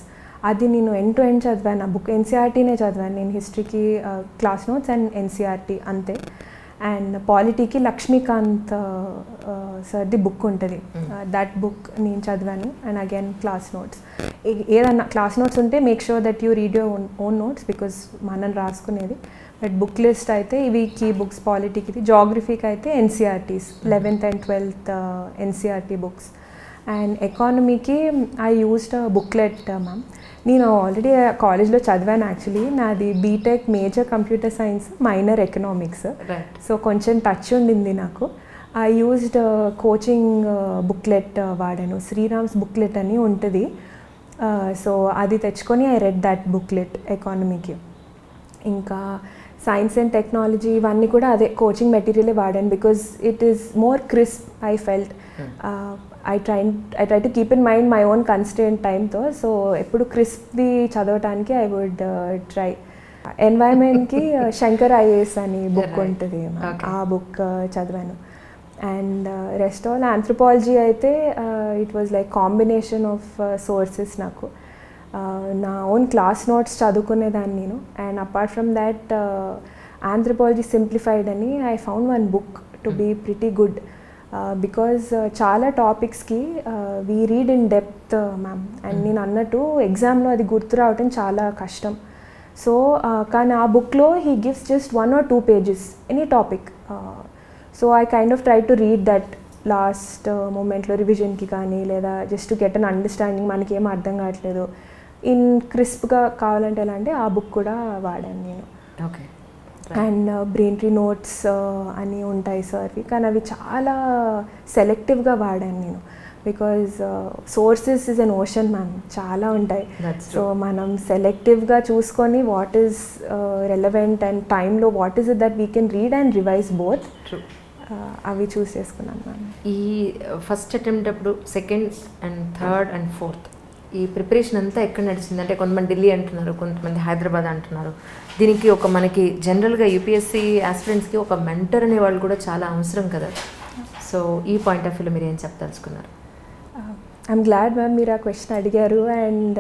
అది నేను ఎండ్ టు ఎండ్ చదివాను, ఆ బుక్ ఎన్సీఆర్టీనే చదివాను నేను. హిస్టరీకి క్లాస్ నోట్స్ అండ్ ఎన్సీఆర్టీ అంతే. అండ్ పాలిటీకి లక్ష్మీకాంత్ సార్ది బుక్ ఉంటుంది, దట్ బుక్ నేను చదివాను. అండ్ అగైన్ క్లాస్ నోట్స్, ఏదన్నా క్లాస్ నోట్స్ ఉంటే make sure that you read your own notes because మనం రాసుకునేది. బట్ బుక్ లిస్ట్ అయితే ఇవి కీ బుక్స్, పాలిటీకి, జాగ్రఫీకి అయితే NCERTs 11th and 12th NCERT books. And ఎకానమీకి ఐ యూస్డ్ బుక్లెట్ మ్యామ్. నేను ఆల్రెడీ కాలేజ్లో చదివాను యాక్చువల్లీ, నాది BTech major computer science, minor economics. So కొంచెం టచ్ ఉండింది నాకు. ఐ యూస్డ్ కోచింగ్ బుక్లెట్ వాడాను, శ్రీరామ్స్ బుక్లెట్ అని ఉంటుంది. సో అది తెచ్చుకొని ఐ రెడ్ దట్ బుక్లెట్ ఎకానమీకి. ఇంకా సైన్స్ అండ్ టెక్నాలజీ ఇవన్నీ కూడా అదే కోచింగ్ మెటీరియలే వాడాను because it is more crisp I felt. I try to keep in mind my own constant టైంతో. సో ఎప్పుడు క్రిస్ప్ది చదవటానికి ఐ వుడ్ ట్రై. ఎన్వైర్న్మెంట్కి శంకర్ ఐఏఎస్ అని బుక్ ఉంటుంది, ఆ బుక్ చదివాను. అండ్ రెస్ట్ ఆల్ ఆంథ్రోపాలజీ అయితే it was like combination of sources. నాకు నా ఓన్ క్లాస్ నోట్స్ చదువుకునేదాన్ని నేను. And apart from that anthropology simplified అని I found one book to be pretty good because చాలా టాపిక్స్కి we read in depth ma'am. And నేను అన్నట్టు ఎగ్జామ్లో అది గుర్తు రావటం చాలా కష్టం. సో కానీ ఆ బుక్లో he gives just 1 or 2 pages any topic. So I kind of try to read that last మూమెంట్లో రివిజన్కి కానీ, లేదా just to get an understanding, మనకి ఏం అర్థం కావట్లేదు ఇన్ క్రిస్ప్గా కావాలంటే ఎలా అంటే ఆ బుక్ కూడా వాడాను నేను. Okay. And brain tree notes అని ఉంటాయి సార్వి, కానీ అవి చాలా సెలెక్టివ్గా వాడాను నేను. Because sources is an ocean ma'am, చాలా ఉంటాయి. సో మనం సెలెక్టివ్గా చూసుకొని వాట్ ఈస్ రెలవెంట్ అండ్ టైంలో what is it that we can read and revise both, అవి చూస్ చేసుకున్నాను మ్యామ్. ఈ ఫస్ట్ అటెంప్ట్ అప్పుడు second and third and fourth ఈ ప్రిపరేషన్ అంతా ఎక్కడ నడిచింది? అంటే కొంతమంది ఢిల్లీ అంటున్నారు, కొంతమంది హైదరాబాద్ అంటున్నారు. దీనికి ఒక మనకి జనరల్గా యూపీఎస్సీ ఆస్పిరెంట్స్కి ఒక మెంటర్ అనే వాళ్ళు కూడా చాలా అవసరం కదా. సో ఈ పాయింట్ ఆఫ్ వ్యూలో మీరు ఏం చెప్పదలుచుకున్నారు? ఐఎమ్ గ్లాడ్ మ్యామ్ మీరు ఆ క్వశ్చన్ అడిగారు. And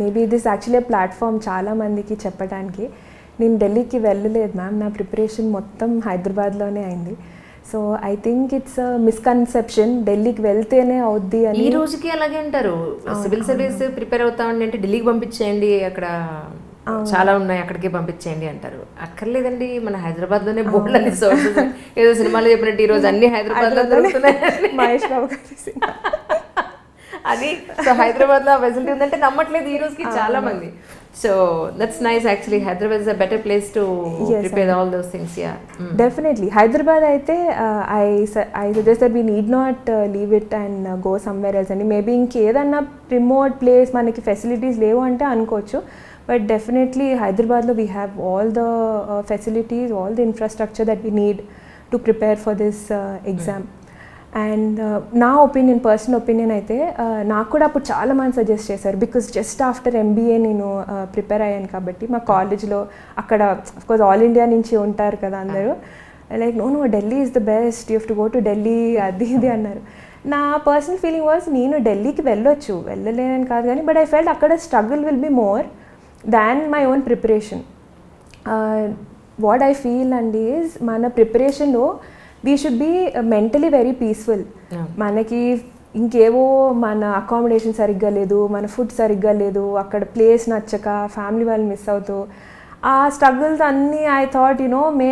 maybe this actually platform చాలామందికి చెప్పడానికి. నేను ఢిల్లీకి వెళ్ళలేదు మ్యామ్, నా ప్రిపరేషన్ మొత్తం హైదరాబాద్లోనే అయింది. So I think it's misconception ఢిల్లీకి వెళ్తేనే అవుద్ది అని. ఈ రోజుకి అలాగే అంటారు, సివిల్ సర్వీస్ ప్రిపేర్ అవుతామండి అంటే ఢిల్లీకి పంపించేయండి, అక్కడ చాలా ఉన్నాయి అక్కడికే పంపించేయండి అంటారు. అక్కర్లేదండి, మన హైదరాబాద్లోనే బోల్డ్ అన్ని సోర్సెస్, ఏదో సినిమాలో చెప్పినట్టు ఈరోజు అన్ని హైదరాబాద్లో దొరుకుతున్నాయి మహేష్ బాబు అది. సో హైదరాబాద్లో ఫెసిలిటీ ఉందంటే నమ్మట్లేదు ఈ రోజుకి చాలా మంది. So that's nice actually. Hyderabad is a better place to prepare all those things. Yeah. Definitely. Hyderabad aithe I suggest that we need not leave it and go somewhere else. And maybe in kedanna remote place manaki facilities levu ante anukochu. But definitely Hyderabad lo we have all the facilities, all the infrastructure that we need to prepare for this exam. And నా opinion, personal opinion అయితే నాకు కూడా అప్పుడు చాలామంది suggest చేశారు. Because just after MBA నేను prepare అయ్యాను కాబట్టి మా కాలేజ్లో అక్కడ అఫ్కోర్స్ ఆల్ ఇండియా నుంచి ఉంటారు కదా అందరూ, like no Delhi is the best, you have to go to Delhi, అది ఇది అన్నారు. నా పర్సనల్ ఫీలింగ్ వాజ్ నేను ఢిల్లీకి వెళ్ళొచ్చు, వెళ్ళలేనని కాదు కానీ, బట్ ఐ ఫెల్ట్ అక్కడ struggle will be more than my own preparation. What I feel అండి ఈజ్ మన ప్రిపరేషన్లో we should be mentally very peaceful. మనకి ఇంకేవో మన అకామిడేషన్ సరిగ్గా లేదు, మన ఫుడ్ సరిగ్గా లేదు, అక్కడ ప్లేస్ నచ్చక ఫ్యామిలీ వాళ్ళు మిస్ అవుతూ ఆ స్ట్రగుల్స్ అన్నీ I thought May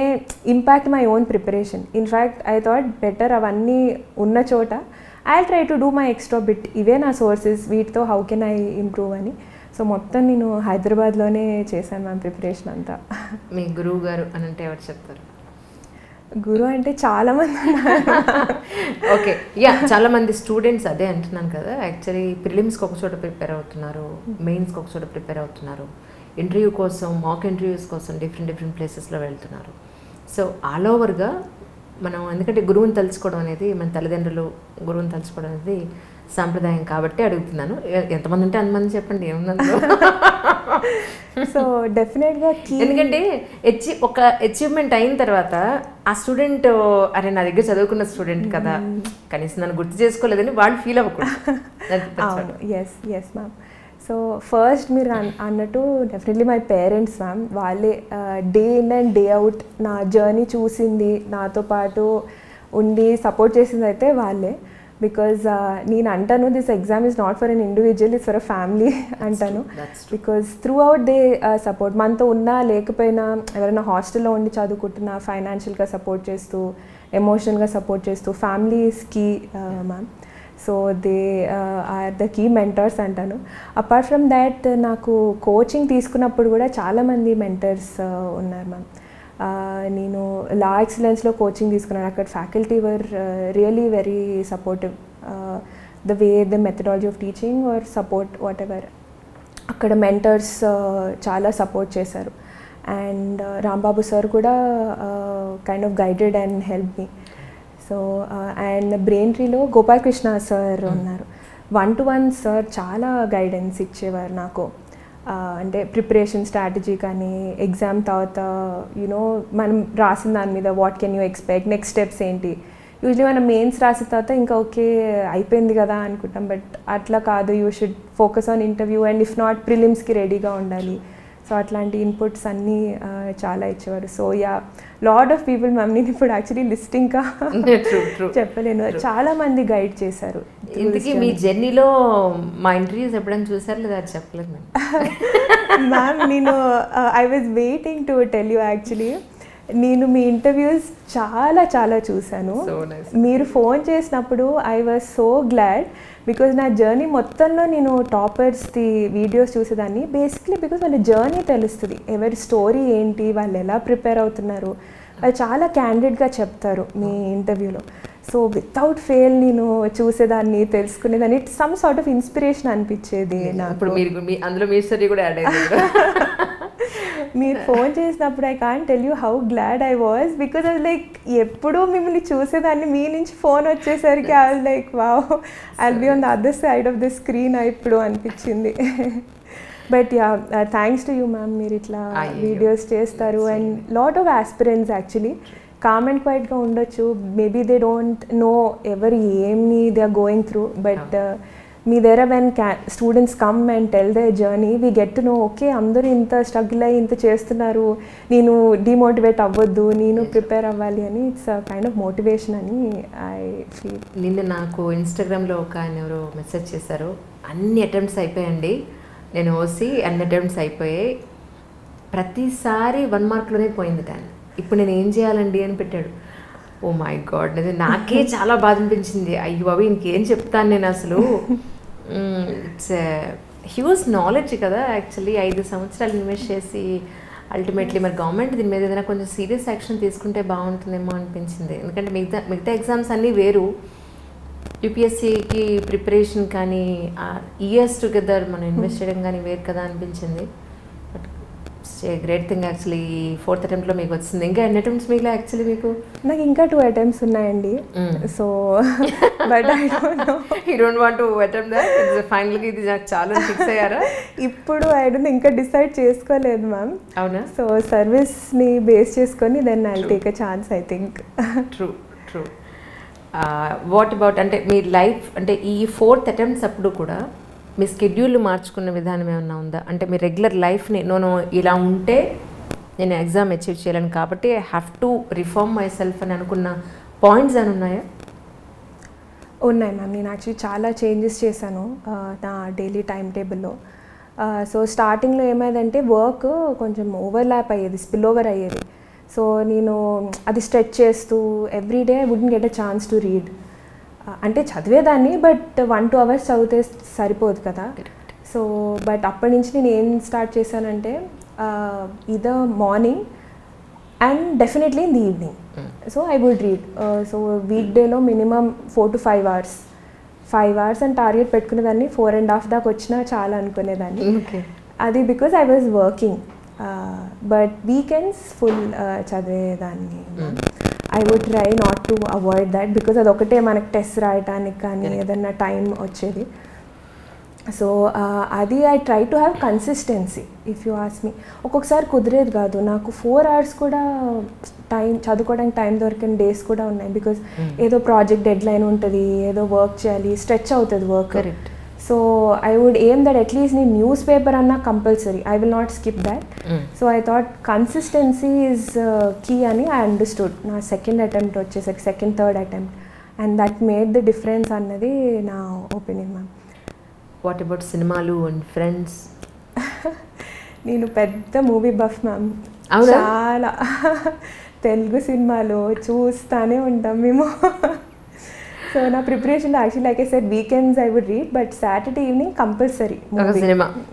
impact my own preparation. In fact I thought better అవన్నీ ఉన్న చోట I try to do my extra bit, ఇవే నా సోర్సెస్, వీటితో హౌ కెన్ ఐ ఇంప్రూవ్ అని. సో మొత్తం నేను హైదరాబాద్లోనే చేశాను మ్యామ్ ప్రిపరేషన్ అంతా. మీ గురువు గారు అని అంటే ఎవరు చెప్తారు? గురువు అంటే చాలామంది ఉన్నారు. ఓకే, యా చాలామంది స్టూడెంట్స్ అదే అంటున్నాను కదా. యాక్చువల్లీ ప్రిలిమ్స్కి ఒక చోట ప్రిపేర్ అవుతున్నారు, మెయిన్స్కి ఒక చోట ప్రిపేర్ అవుతున్నారు, ఇంటర్వ్యూ కోసం మాక్ ఇంటర్వ్యూస్ కోసం డిఫరెంట్ ప్లేసెస్లో వెళ్తున్నారు. సో ఆల్ ఓవర్గా మనం, ఎందుకంటే గురువుని తలుచుకోవడం అనేది మన తల్లిదండ్రులు గురువుని తలుచుకోవడం అనేది సాంప్రదాయం కాబట్టి అడుగుతున్నాను. ఎంతమంది ఉంటే అంతమంది చెప్పండి, ఏముందో. సో డెఫినెట్గా ఎందుకంటే ఒక అచీవ్మెంట్ అయిన తర్వాత ఆ స్టూడెంట్ అరే నా దగ్గర చదువుకున్న స్టూడెంట్ కదా, కనీసం నన్ను గుర్తు చేసుకోలేదని వాళ్ళు ఫీల్ అవ్వకూడదు. Yes yes ma'am. So first మీరు అన్నట్టు డెఫినెట్లీ మై పేరెంట్స్ మ్యామ్. వాళ్ళే day in and day out నా జర్నీ చూసింది, నాతో పాటు ఉండి సపోర్ట్ చేసింది అయితే వాళ్ళే. బికాజ్ నేను అంటాను this exam is not for an individual, it's for a family అంటాను. Because throughout they support, మనతో ఉన్నా లేకపోయినా, ఎవరైనా హాస్టల్లో ఉండి చదువుకుంటున్నా ఫైనాన్షియల్గా సపోర్ట్ చేస్తూ, ఎమోషనల్గా సపోర్ట్ చేస్తూ, family is key ma'am. So they are the key mentors అంటాను. అపార్ట్ ఫ్రమ్ దాట్ నాకు కోచింగ్ తీసుకున్నప్పుడు కూడా చాలామంది మెంటర్స్ ఉన్నారు మ్యామ్. నేను లా ఎక్సలెన్స్లో కోచింగ్ తీసుకున్నాను. అక్కడ faculty were really very supportive, the way the methodology of teaching are support whatever. అక్కడ మెంటర్స్ చాలా సపోర్ట్ చేశారు. అండ్ రాంబాబు సార్ కూడా kind of guided and help me. So and brain ట్రీలో Gopalakrishna sir ఉన్నారు. 1-to-1 sir చాలా guidance ఇచ్చేవారు నాకు. అంటే ప్రిపరేషన్ స్ట్రాటజీ కానీ, ఎగ్జామ్ తర్వాత మనం రాసిన దాని మీద what can you expect, next steps ఏంటి. యూజువలీ మనం మెయిన్స్ రాసిన తర్వాత ఇంకా ఓకే అయిపోయింది కదా అనుకుంటాం, బట్ అట్లా కాదు, you should focus on interview and if not ప్రిలిమ్స్కి రెడీగా ఉండాలి. సో అట్లాంటి ఇన్పుట్స్ అన్నీ చాలా ఇచ్చేవారు. So yeah, lot of people ma'am, నేను ఇప్పుడు యాక్చువల్లీ లిస్ట్ ఇంకా చెప్పలేను, చాలా మంది గైడ్ చేశారు. ఇంతకీ మీ జర్నీలో మా ఇంటర్వ్యూస్ ఎప్పుడైనా చూసారు లేదా అది చెప్పలేదు మ్యామ్. నేను I was waiting to tell you actually. నేను మీ ఇంటర్వ్యూస్ చాలా చూశాను. మీరు ఫోన్ చేసినప్పుడు I was so glad, because నా జర్నీ మొత్తంలో నేను టాపర్స్ది వీడియోస్ చూసేదాన్ని బేసిక్లీ బికాజ్ వాళ్ళ జర్నీ తెలుస్తుంది, ఎవరి స్టోరీ ఏంటి, వాళ్ళు ఎలా ప్రిపేర్ అవుతున్నారు, వాళ్ళు చాలా క్యాండిడ్గా చెప్తారు మీ ఇంటర్వ్యూలో. సో వితౌట్ ఫెయిల్ నేను చూసేదాన్ని, తెలుసుకునేదాన్ని. It's some sort of inspiration అనిపించేది నాకు. ఇప్పుడు మీరు అందులో మీ స్టోరీ కూడా యాడ్ అయింది. మీరు ఫోన్ చేసినప్పుడు I can't tell you how glad I was, because I like ఎప్పుడూ మిమ్మల్ని చూసేదాన్ని, మీ నుంచి ఫోన్ వచ్చేసరికి I was like wow, I will be on the other side of the screen ఇప్పుడు అనిపించింది. But yeah, thanks to you ma'am, మీరు ఇట్లా వీడియోస్ చేస్తారు. And lot of aspirants actually calm and క్వైట్గా ఉండొచ్చు, మేబీ దే డోంట్ నో ఎవరు ఏమి they are going through, but మీ దగ్గర when students come and tell the journey, we get to know okay అందరూ ఇంత స్ట్రగుల్ అయ్యి ఇంత చేస్తున్నారు, నేను డిమోటివేట్ అవ్వద్దు, నేను ప్రిపేర్ అవ్వాలి అని. ఇట్స్ కైండ్ ఆఫ్ మోటివేషన్ అని ఐ ఫీల్. నిన్న నాకు ఇన్స్టాగ్రామ్లో ఒక ఆయన ఎవరో మెసేజ్ చేశారు, అన్ని అటెంప్ట్స్ అయిపోయాయండి, నేను ఓసి అన్ని అటెంప్ట్స్ అయిపోయాయి, ప్రతిసారి 1 మార్క్లోనే పోయింది కానీ ఇప్పుడు నేను ఏం చేయాలండి అని పెట్టాడు. ఓ మై గాడ్, నాకే చాలా బాధ అనిపించింది. అయ్యో బాబు ఇంకేం చెప్తాను నేను అసలు. ఇట్స్ హ్యూజ్ నాలెడ్జ్ కదా యాక్చువల్లీ. 5 సంవత్సరాలు ఇన్వెస్ట్ చేసి అల్టిమేట్లీ మరి గవర్నమెంట్ దీని మీద ఏదైనా కొంచెం సీరియస్ యాక్షన్ తీసుకుంటే బాగుంటుందేమో అనిపించింది. ఎందుకంటే మిగతా ఎగ్జామ్స్ అన్నీ వేరు, యూపీఎస్సీకి ప్రిపరేషన్ కానీ ఇయర్స్ టుగెదర్ మనం ఇన్వెస్ట్ చేయడం కానీ వేరు కదా అనిపించింది. But great thing actually 4th అటెంప్ట్లో మీకు వచ్చింది. ఇంకా ఎన్ని అటెంప్ట్స్ మిగిలిన యాక్చువల్లీ మీకు? నాకు ఇంకా 2 అటెంప్ట్స్ ఉన్నాయండి. So but I don't know, you don't want to attempt that? ఫైనల్గా ఇది నాకు చాలా ఫిక్స్ అయ్యారా? ఇప్పుడు ఐ డోంట్ ఇంకా డిసైడ్ చేసుకోలేదు మ్యామ్. అవునా? సో సర్వీస్ని బేస్ చేసుకొని then I take a chance I think. True. What about అంటే మీ లైఫ్ అంటే ఈ 4th అటెంప్ట్స్ అప్పుడు కూడా మీ స్కెడ్యూల్ మార్చుకున్న విధానం ఏమన్నా ఉందా? అంటే మీ రెగ్యులర్ లైఫ్ని నేను ఇలా ఉంటే నేను ఎగ్జామ్ అచీవ్ చేయాలని కాబట్టి I have to reform my self అని అనుకున్న పాయింట్స్ అని ఉన్నాయా? ఉన్నాయి మ్యామ్. నేను యాక్చువల్లీ చాలా చేంజెస్ చేశాను నా డైలీ టైం టేబుల్లో. సో స్టార్టింగ్లో ఏమైందంటే వర్క్ కొంచెం ఓవర్లాప్ అయ్యేది, స్పిల్ ఓవర్ అయ్యేది. సో నేను అది స్ట్రెచ్ చేస్తూ everyday I wouldn't get a chance to read. అంటే చదివేదాన్ని, బట్ 1-2 అవర్స్ చదివితే సరిపోదు కదా. సో బట్ అప్పటి నుంచి నేను ఏం స్టార్ట్ చేశానంటే either morning and definitely in the evening. So I would read. So వీక్ డేలో మినిమం 4 to 5 hours. 5 hours అని టార్గెట్ పెట్టుకునేదాన్ని, 4.5 దాకా వచ్చినా చాలా అనుకునేదాన్ని. అది because I was working. But weekends full చదివేదాన్ని. I would try not to avoid that, because అదొకటే మనకి టెస్ట్ రాయటానికి కానీ ఏదన్నా టైం వచ్చేది. సో అది I try to have consistency. If you ask me, ఒక్కొక్కసారి కుదిరేది కాదు నాకు. 4 hours కూడా టైం చదువుకోవడానికి టైం దొరికిన డేస్ కూడా ఉన్నాయి, బికాజ్ ఏదో ప్రాజెక్ట్ డెడ్ లైన్ ఉంటుంది, ఏదో వర్క్ చేయాలి, స్ట్రెచ్ అవుతుంది work. So I would aim that at least నేను న్యూస్ పేపర్ అన్నా compulsory, I will not skip that. So I thought consistency is key అని ఐ అండర్స్టూడ్ నా సెకండ్ అటెంప్ట్ వచ్చేసరికి, second third attempt, and that made the difference అన్నది నా opinion ma'am. What about సినిమాలు and friends? నేను పెద్ద movie buff ma'am. చాలా తెలుగు సినిమాలు చూస్తూనే ఉంటాం మేము. సో నా preparation actually like I said weekends I would read, but Saturday evening compulsory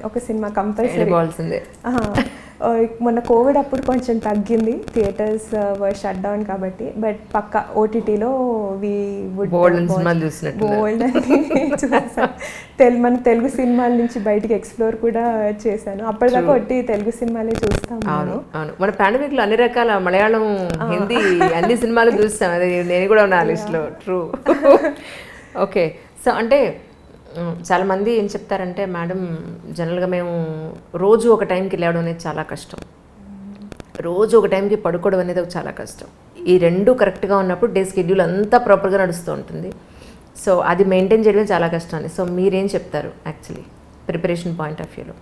ఒక సినిమా కంపల్సరీ. మొన్న కోవిడ్ అప్పుడు కొంచెం తగ్గింది, థియేటర్స్ వర్ షట్ డౌన్ కాబట్టి, బట్ పక్క ఓటీటీలో వి వుడ్ బోల్డ్ అని చూసాను. మన తెలుగు సినిమాల నుంచి బయటికి ఎక్స్ప్లోర్ కూడా చేశాను. అప్పటిదాకా ఒట్టి తెలుగు సినిమాలే చూస్తాం. మన పాండమిక్ లో అన్ని రకాల మలయాళం, హిందీ అన్ని సినిమాలు చూస్తాం, అది నేను కూడా నా లిస్ట్లో. ట్రూ. ఓకే. సో అంటే చాలామంది ఏం చెప్తారంటే, మేడం జనరల్గా మేము రోజు ఒక టైంకి లేవడం అనేది చాలా కష్టం, రోజు ఒక టైంకి పడుకోవడం అనేది చాలా కష్టం. ఈ రెండు కరెక్ట్గా ఉన్నప్పుడు డే స్కెడ్యూల్ అంతా ప్రాపర్గా నడుస్తూ ఉంటుంది. సో అది మెయింటైన్ చేయడం చాలా కష్టం అని. సో మీరేం చెప్తారు యాక్చువల్లీ ప్రిపరేషన్ పాయింట్ ఆఫ్ వ్యూలో?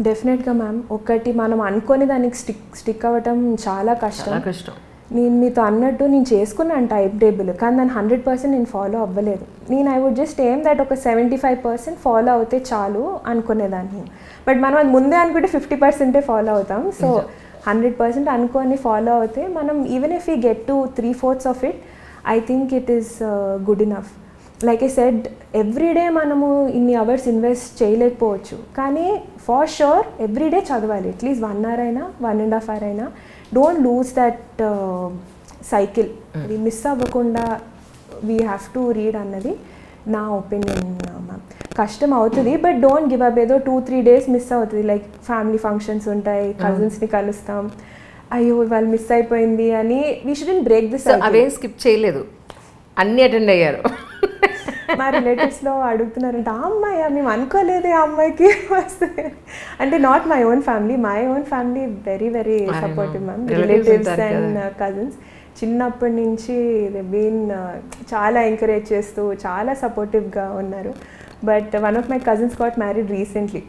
డెఫినెట్గా మ్యామ్, ఒకటి మనం అనుకొని దానికి స్టిక్ అవ్వటం చాలా కష్టం. నేను మీతో అన్నట్టు నేను చేసుకున్నాను టైం టేబుల్, కానీ దాన్ని 100% నేను ఫాలో అవ్వలేదు. నేను I would just aim that ఒక 75% ఫాలో అవుతే చాలు అనుకునేదాన్ని. బట్ మనం అది ముందే అనుకుంటే 50% ఫాలో అవుతాం. సో 100% అనుకొని ఫాలో అవుతే మనం even if you get to 3/4 of it, I think it is good enough. Like I said, everyday మనము ఇన్ని అవర్స్ ఇన్వెస్ట్ చేయలేకపోవచ్చు, కానీ ఫర్ షూర్ ఎవ్రీడే చదవాలి. అట్లీస్ట్ 1 hour అయినా 1.5 hour అయినా. డోంట్ లూజ్ దట్ సైకిల్, అది మిస్ అవ్వకుండా వీ హ్యావ్ టు రీడ్ అన్నది నా ఒపీనియన్ మ్యామ్. కష్టం అవుతుంది, బట్ డోంట్ గివ్ అప్. ఏదో 2-3 డేస్ మిస్ అవుతుంది, లైక్ ఫ్యామిలీ ఫంక్షన్స్ ఉంటాయి, కజిన్స్ని కలుస్తాం, అయ్యో వాళ్ళు మిస్ అయిపోయింది అని వీ షుడెంట్ బ్రేక్ దిస్. అవేం స్కిప్ చేయలేదు, అన్నీ అటెండ్ అయ్యారు. మా రిలేటివ్స్లో అడుగుతున్నారంటే ఆ అమ్మాయి మేము అనుకోలేదు ఆ అమ్మాయికి వస్తుంది అంటే. Not my own family, my own family very very supportive ma'am. Relatives and cousins చిన్నప్పటి నుంచి దే బీన్ చాలా ఎంకరేజ్ చేస్తూ చాలా సపోర్టివ్గా ఉన్నారు. But one of my cousins got married recently.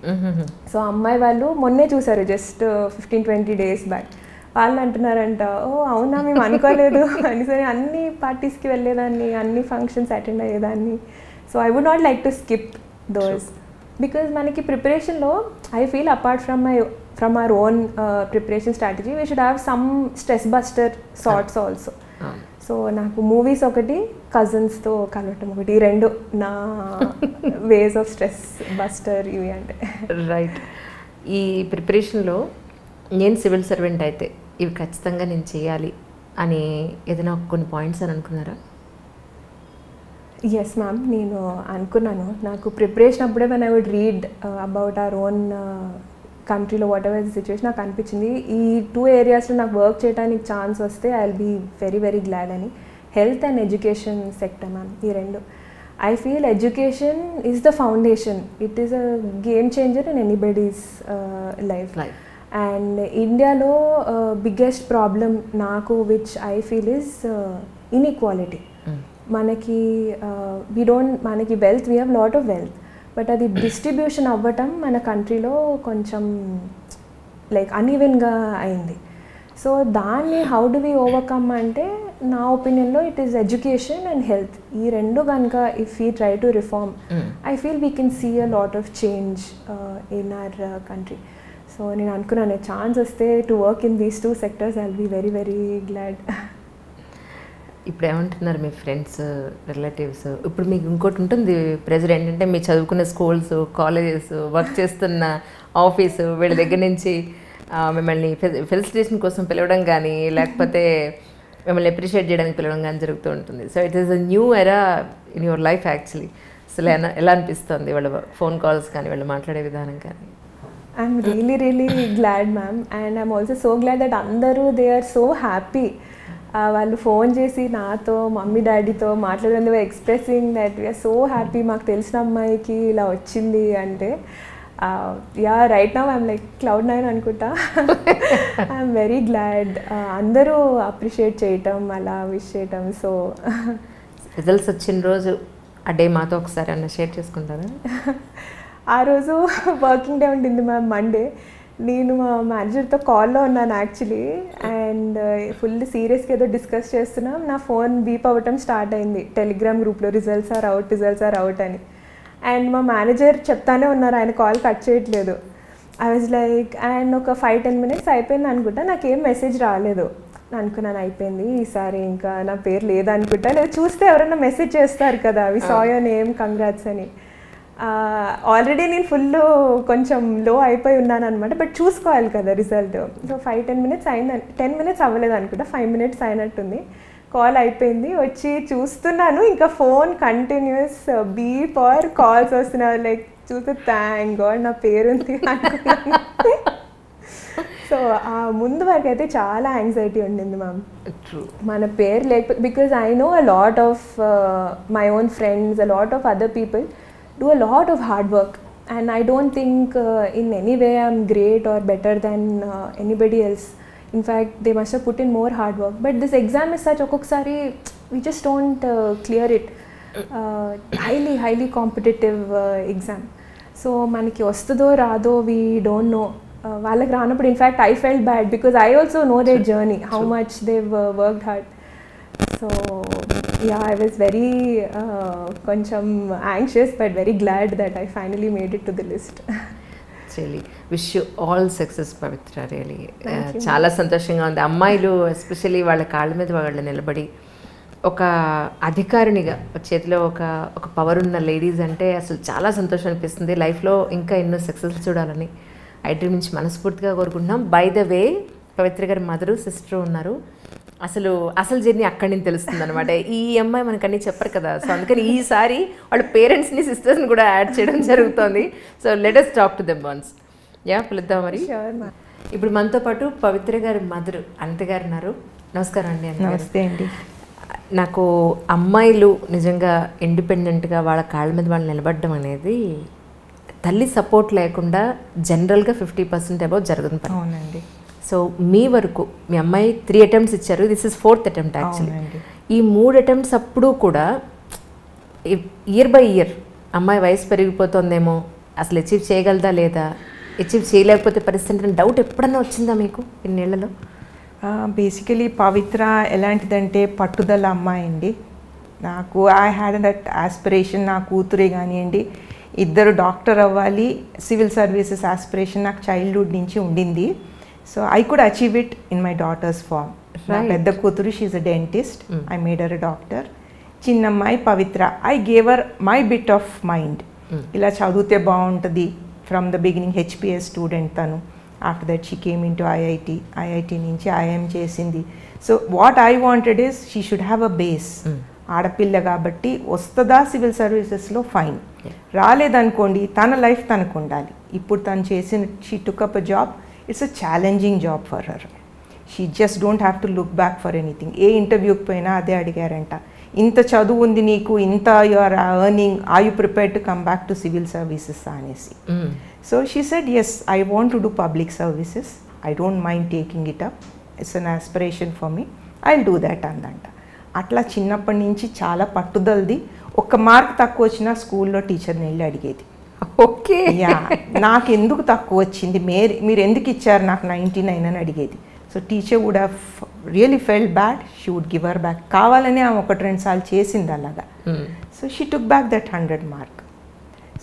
So అమ్మాయి వాళ్ళు మొన్నే చూసారు, జస్ట్ 15-20 డేస్ బ్యాక్. వాళ్ళు అంటున్నారంట, ఓ అవునా మేము అనుకోలేదు అనేసరి అన్ని పార్టీస్కి వెళ్ళేదాన్ని, అన్ని ఫంక్షన్స్ అటెండ్ అయ్యేదాన్ని. So I would not like to skip those, because మనకి ప్రిపరేషన్లో I feel apart from our own preparation strategy we should have some stress buster sorts also. So నాకు మూవీస్ ఒకటి, కజిన్స్తో కలవటం ఒకటి, ఈ రెండు నా వేస్ ఆఫ్ స్ట్రెస్ బస్టర్ ఇవి అంటే. రైట్. ఈ ప్రిపరేషన్లో నేను సివిల్ సర్వెంట్ అయితే ఇవి ఖచ్చితంగా నేను చేయాలి అని ఏదైనా కొన్ని పాయింట్స్ అని అనుకున్నారా? ఎస్ మ్యామ్, నేను అనుకున్నాను. నాకు ప్రిపరేషన్ అప్పుడే when I would read about our own కంట్రీలో వాట్ ఎవర్ ది సిచ్యువేషన్, నాకు అనిపించింది ఈ 2 ఏరియాస్లో నాకు వర్క్ చేయడానికి ఛాన్స్ వస్తే I will be very very glad అని. Health and education sector ma'am, ఈ రెండు. I feel education is the foundation. It is a game changer in anybody's life. And India lo biggest problem naku which I feel is inequality. Manaki wealth, we have lot of wealth, but adi distribution avvatam mana country lo koncham like uneven ga ayindi. So దాన్ని how do we overcome అంటే నా ఒపీనియన్లో it is education and health. ఈ రెండు కనుక if we try to reform, I feel we can see a lot of change in our country. So నేను అనుకున్నాను chance వస్తే to work in these 2 sectors I will be very very glad. ఇప్పుడు ఏమంటున్నారు మీ friends, relatives? ఇప్పుడు మీకు ఇంకోటి ఉంటుంది pressure ఏంటంటే మీ చదువుకున్న స్కూల్స్, కాలేజెస్, వర్క్ చేస్తున్న ఆఫీసు, వీళ్ళ దగ్గర నుంచి మిమ్మల్ని ఫెలిసిటేషన్ కోసం పిలవడం కానీ లేకపోతే మిమ్మల్ని అప్రిషియేట్ చేయడానికి పిలవడం కానీ జరుగుతూ ఉంటుంది. So it is a new era in your life actually. అసలు ఎలా అనిపిస్తుంది వాళ్ళ ఫోన్ కాల్స్ కానీ వాళ్ళు మాట్లాడే విధానం కానీ? I'm really glad ma'am, and I'm also so glad that అందరూ దే ఆర్ సో హ్యాపీ. వాళ్ళు ఫోన్ చేసి నాతో మమ్మీ డాడీతో మాట్లాడడం, they expressing that we're so happy, మాకు తెలిసిన అమ్మాయికి ఇలా వచ్చింది అంటే. Yeah, right now I'm like cloud9 అనుకుంటా. I'm very glad. అందరూ అప్రిషియేట్ చేయటం, అలా విష్ చేయటం. సో రిజల్ట్స్ వచ్చిన రోజు ఆ డే మాతో ఒకసారి అన్న షేర్ చేసుకుంటారా? ఆ రోజు వర్కింగ్ డే ఉంటుంది మ్యామ్, మండే. నేను మా మేనేజర్తో కాల్లో ఉన్నాను యాక్చువల్లీ, అండ్ ఫుల్ సీరియస్గా ఏదో డిస్కస్ చేస్తున్నాం. నా ఫోన్ బీప్ అవ్వటం స్టార్ట్ అయింది టెలిగ్రామ్ గ్రూప్లో, రిజల్ట్స్ ఆర్ అవుట్ అని. అండ్ మా మేనేజర్ చెప్తానే ఉన్నారు, ఆయన కాల్ కట్ చేయట్లేదు. ఐ వాజ్ లైక్, అండ్ ఒక 5-10 minutes అయిపోయింది అనుకుంటా, నాకేం మెసేజ్ రాలేదు. అనుకున్నాను అయిపోయింది ఈసారి, ఇంకా నా పేరు లేదనుకుంటా. లేదా చూస్తే ఎవరైనా మెసేజ్ చేస్తారు కదా, వి సా యువర్ నేమ్, కంగ్రాట్స్ అని. ఆల్రెడీ నేను ఫుల్ కొంచెం లో అయిపోయి ఉన్నాను అనమాట, బట్ చూసుకోవాలి కదా రిజల్ట్. సో 5-10 minutes అయింది, 10 minutes అవ్వలేదు అనుకుంటా, 5 minutes అయినట్టుంది. కాల్ అయిపోయింది, వచ్చి చూస్తున్నాను, ఇంకా phone continuous beep are calls వస్తున్నారు. లైక్ చూస్తే థ్యాంక్ గాడ్ నా పేరు ఉంది అనుకున్నాను. సో ముందు వరకు అయితే చాలా యాంగ్జైటీ ఉండింది మ్యామ్, మన పేరు లేకపోతే. Because I know a lot of my own friends, a lot of other people do a lot of hard work, and I don't think in any way I'm great or better than anybody else. In fact, they must have put in more hard work. But this exam is such, ఒక్కొక్కసారి we just don't clear it. Highly competitive exam. So మనకి వస్తుందో రాదో we don't know. వాళ్ళకి రానప్పుడు in fact I felt bad because I also know their journey, how much they've worked hard. So yeah, I was very కొంచెం anxious but very glad that I finally made it to the list. Really wish you all success Pavitra. Really చాలా సంతోషంగా ఉంది. అమ్మాయిలు especially వాళ్ళ కాళ్ళ మీద వాళ్ళు నిలబడి ఒక అధికారినిగా చేతిలో ఒక పవర్ ఉన్న లేడీస్ అంటే అసలు చాలా సంతోషం అనిపిస్తుంది. లైఫ్లో ఇంకా ఎన్నో సక్సెస్ చూడాలని iDream నుంచి మనస్ఫూర్తిగా కోరుకుంటున్నాం. బై ద వే, పవిత్ర గారి మదరు, సిస్టర్ ఉన్నారు. అసలు జర్నీ అక్కడి నుంచి తెలుస్తుంది అనమాట. ఈ అమ్మాయి మనకు అన్నీ చెప్పరు కదా, సో అందుకని ఈసారి వాళ్ళ పేరెంట్స్ని సిస్టర్స్ని కూడా యాడ్ చేయడం జరుగుతుంది. So let us talk to them once. పిలుద్దాం మరి. ఇప్పుడు మనతో పాటు పవిత్ర గారి మదర్ అనిత గారు ఉన్నారు. నమస్కారం అండి. నమస్తే అండి. నాకు అమ్మాయిలు నిజంగా ఇండిపెండెంట్గా వాళ్ళ కాళ్ళ మీద వాళ్ళు నిలబడడం అనేది తల్లి సపోర్ట్ లేకుండా జనరల్గా 50% అబౌవ్ జరుగుతుంది. అవునండి. సో మీ వరకు మీ అమ్మాయి 3 attempts ఇచ్చారు, this is 4th attempt actually. ఈ 3 attempts అప్పుడు కూడా ఇయర్ బై ఇయర్ అమ్మాయి వయసు పెరిగిపోతుందేమో, అసలు అచీవ్ చేయగలదా లేదా, అచీవ్ చేయలేకపోతే పరిస్థితి డౌట్ ఎప్పుడన్నా వచ్చిందా మీకు ఇన్నేళ్లలో? బేసికలీ పవిత్ర ఎలాంటిదంటే పట్టుదల అమ్మాయి అండి. నాకు ఐ హ్యాడ్ దట్ ఆస్పిరేషన్, నా కూతురే కానివ్వండి, ఇద్దరు డాక్టర్ అవ్వాలి, సివిల్ సర్వీసెస్ ఆస్పిరేషన్ నాకు చైల్డ్హుడ్ నుంచి ఉండింది. So I could achieve it in my daughters form. నా పెద్ద కూతురు she's a dentist, I made her a doctor. చిన్నమ్మాయి Pavitra, I gave her my bit of mind, ఇలా చదివితే బాగుంటుంది. From the beginning HPS student తను. After that she came in to IIT నుంచి IIM చేసింది. So what I wanted is she should have a base. ఆడపిల్ల కాబట్టి వస్తుందా సివిల్ సర్వీసెస్లో ఫైన్, రాలేదనుకోండి తన లైఫ్ తనకు ఉండాలి. ఇప్పుడు తను చేసిన she took up a job, it's a challenging job for her. She just don't have to look back for anything. ఏ ఇంటర్వ్యూకి పోయినా అదే అడిగారంట, ఇంత చదువు ఉంది నీకు, ఇంత you are earning, are you prepared to come back to civil services అనేసి. So she said yes, I want to do public services, I don't mind taking it up, it's an aspiration for me, I will do that అందంట. అట్లా చిన్నప్పటి నుంచి చాలా పట్టుదలది. ఒక్క mark తక్కువ వచ్చినా స్కూల్లో టీచర్ని వెళ్ళి అడిగేది. ఓకే, నాకు ఎందుకు తక్కువ వచ్చింది, మీరు ఎందుకు ఇచ్చారు నాకు 99 అని అడిగేది. So teacher would have really felt bad, she would give her back. కావాలని ఆమె 1-2 సార్లు చేసింది అలాగా. So she took back that 100 mark.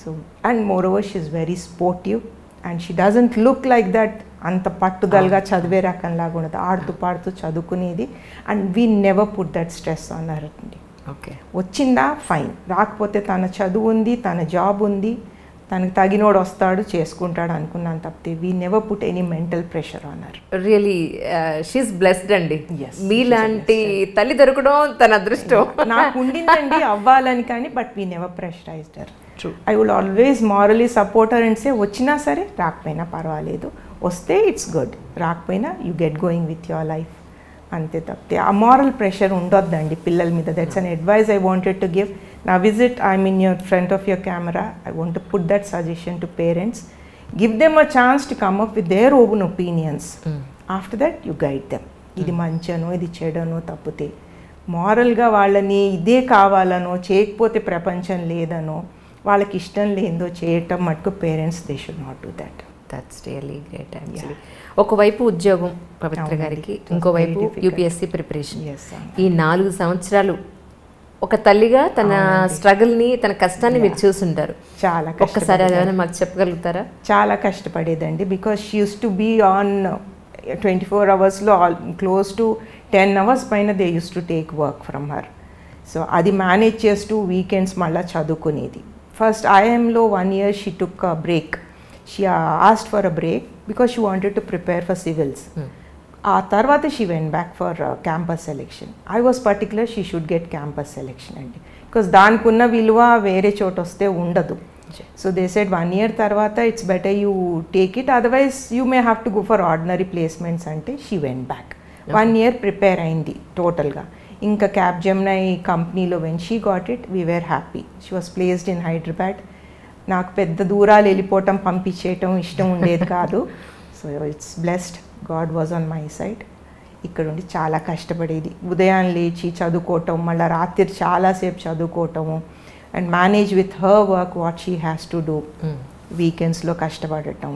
So and moreover she is very sportive and she doesn't look like that. అంత పట్టుదలగా చదివే రకంలాగా ఉండదు, ఆడుతూ పాడుతూ చదువుకునేది. And we never put that stress on her అండి. ఓకే, వచ్చిందా ఫైన్, రాకపోతే తన చదువు ఉంది, తన జాబ్ ఉంది, తనకు తగినోడు వస్తాడు చేసుకుంటాడు అనుకున్నాను తప్పితే we never put any mental pressure on her. Really she's blessed అండి. మీలాంటి తల్లి దొరకడం తన అదృష్టం. నాకు ఉండిందండి అవ్వాలని, కానీ but we never pressurized her. I will always morally support her and say వచ్చినా సరే రాకపోయినా పర్వాలేదు, వస్తే ఇట్స్ గుడ్, రాకపోయినా you get going with your life, అంతే తప్పితే ఆ మారల్ ప్రెషర్ ఉండొద్దండి పిల్లల మీద. That's an advice I wanted to give. నా visit I'm in your front of your camera, I want to put that suggestion to parents. Give them a chance to come up with their own opinions. After that you guide them. ఇది మంచనో ఇది చెడనో తప్పితే మారల్గా వాళ్ళని ఇదే కావాలనో, చేయకపోతే ప్రపంచం లేదనో, వాళ్ళకి ఇష్టం లేదో చేయటం మటుకు parents they should not do that. That's really great actually. ఒకవైపు ఉద్యోగం పవిత్ర గారికి, ఇంకోవైపు UPSC ప్రిపరేషన్. ఈ 4 సంవత్సరాలు ఒక తల్లిగా తన స్ట్రగుల్ని, తన కష్టాన్ని మీరు చూసుంటారు. చాలా ఒక్కసారి అదేమైనా మాకు చెప్పగలుగుతారా? చాలా కష్టపడేదండి. Because she used to be on 24 అవర్స్లో క్లోజ్ టు 10 అవర్స్ పైన they used to take work from her. So అది మేనేజ్ చేస్తూ వీకెండ్స్ మళ్ళీ చదువుకునేది. ఫస్ట్ IIMలో 1 year she took a break. She asked for a break because she wanted to prepare for civils. ఆ తర్వాత she went back for campus selection. I was particular she should get campus selection అండి, because దానికి ఉన్న విలువ వేరే చోట వస్తే ఉండదు. సో దే సెడ్ 1 year తర్వాత it's better you take it, otherwise you may have to go for ordinary placements అంటే she went back. 1 year prepare అయింది టోటల్గా. ఇంకా Capgemini కంపెనీలో when she got it we were happy. She was placed in Hyderabad. నాకు పెద్ద దూరాలు వెళ్ళిపోవటం, పంపించేయటం ఇష్టం ఉండేది కాదు. So it's blessed, God was on my side. ఇక్కడ ఉండి చాలా కష్టపడేది. ఉదయం లేచి చదువుకోవటం, మళ్ళీ రాత్రి చాలాసేపు చదువుకోవటము, and manage with her work what she has to do. వీకెండ్స్లో కష్టపడటం,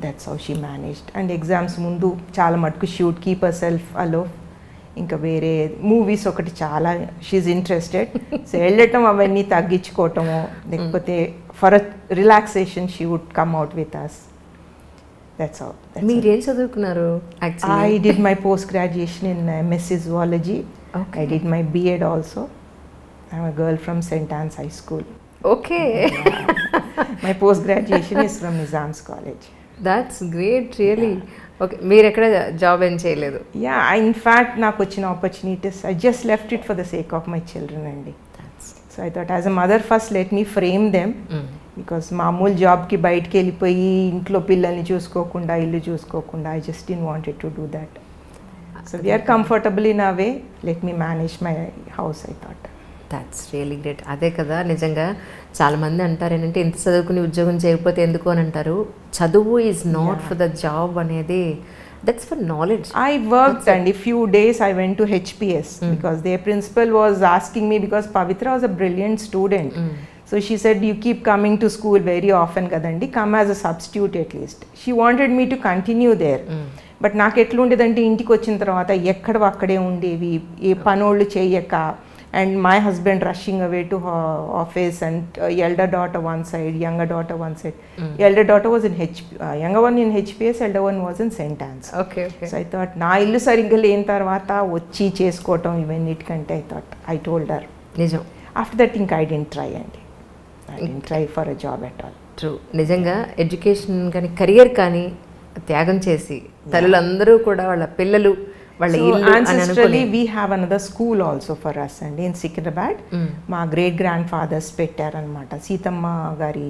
that's how she managed. And exams ముందు చాలా మటుకు she would keep herself alone. ఇంకా వేరే మూవీస్ ఒకటి చాలా షీఈ్ ఇంట్రెస్టెడ్. సో వెళ్ళటం అవన్నీ తగ్గించుకోవటము, లేకపోతే for relaxation she would come out with us. That's all. మీరేం చదువుకున్నారు? I did my post graduation in MSc Zoology. I did my B.Ed also. I'm a girl from St. Anne's High School. Okay. My post graduation is from Nizam's College. That's great really. Okay, మీరు ఎక్కడ job ఏం చేయలేదు? Yeah, in fact నాకు వచ్చిన opportunities I just left it for the sake of my children అండి. So I thought as a mother first let me frame them, because మామూలు జాబ్కి బయటికి వెళ్ళిపోయి ఇంట్లో పిల్లల్ని చూసుకోకుండా ఇల్లు చూసుకోకుండా I just didn't wanted to do that. So we're comfortable in a way, let me manage my house I thought. That's really great. అదే కదా, నిజంగా చాలామంది అంటారు ఏంటంటే ఇంత చదువుకుని ఉద్యోగం చేయకపోతే ఎందుకు అని అంటారు. చదువు is not for the job అనేది, that's for knowledge. I worked and a few days I went to HPS because their principal was asking me, because Pavithra was a brilliant student. So she said, you keep coming to school very often kadandi, come as a substitute at least. She wanted me to continue there. But నాకు ఎట్లుండేదంటే ఇంటికి వచ్చిన తర్వాత ఎక్కడ అక్కడే ఉండేవి, ఏ పనోళ్ళు చేయక, and my husband rushing away to her office, and elder daughter one side, younger daughter one side. Elder daughter was in younger one in HPS, elder one was in St. Anne's. Okay. So I thought నా ఇల్లు సరిగ్గా లేని తర్వాత వచ్చి చేసుకోవటం ఇవన్నిటికంటే I told her. నిజం. After that I didn't try అండి. I didn't try for a job at all. True. నిజంగా ఎడ్యుకేషన్ కానీ కెరియర్ కానీ త్యాగం చేసి తల్లులందరూ కూడా వాళ్ళ పిల్లలు వాళ్ళ ఇల్లు ancestrally we have another school also for us and in Secunderabad మా great grandfathers పెట్టారన్నమాట. సీతమ్మ గారి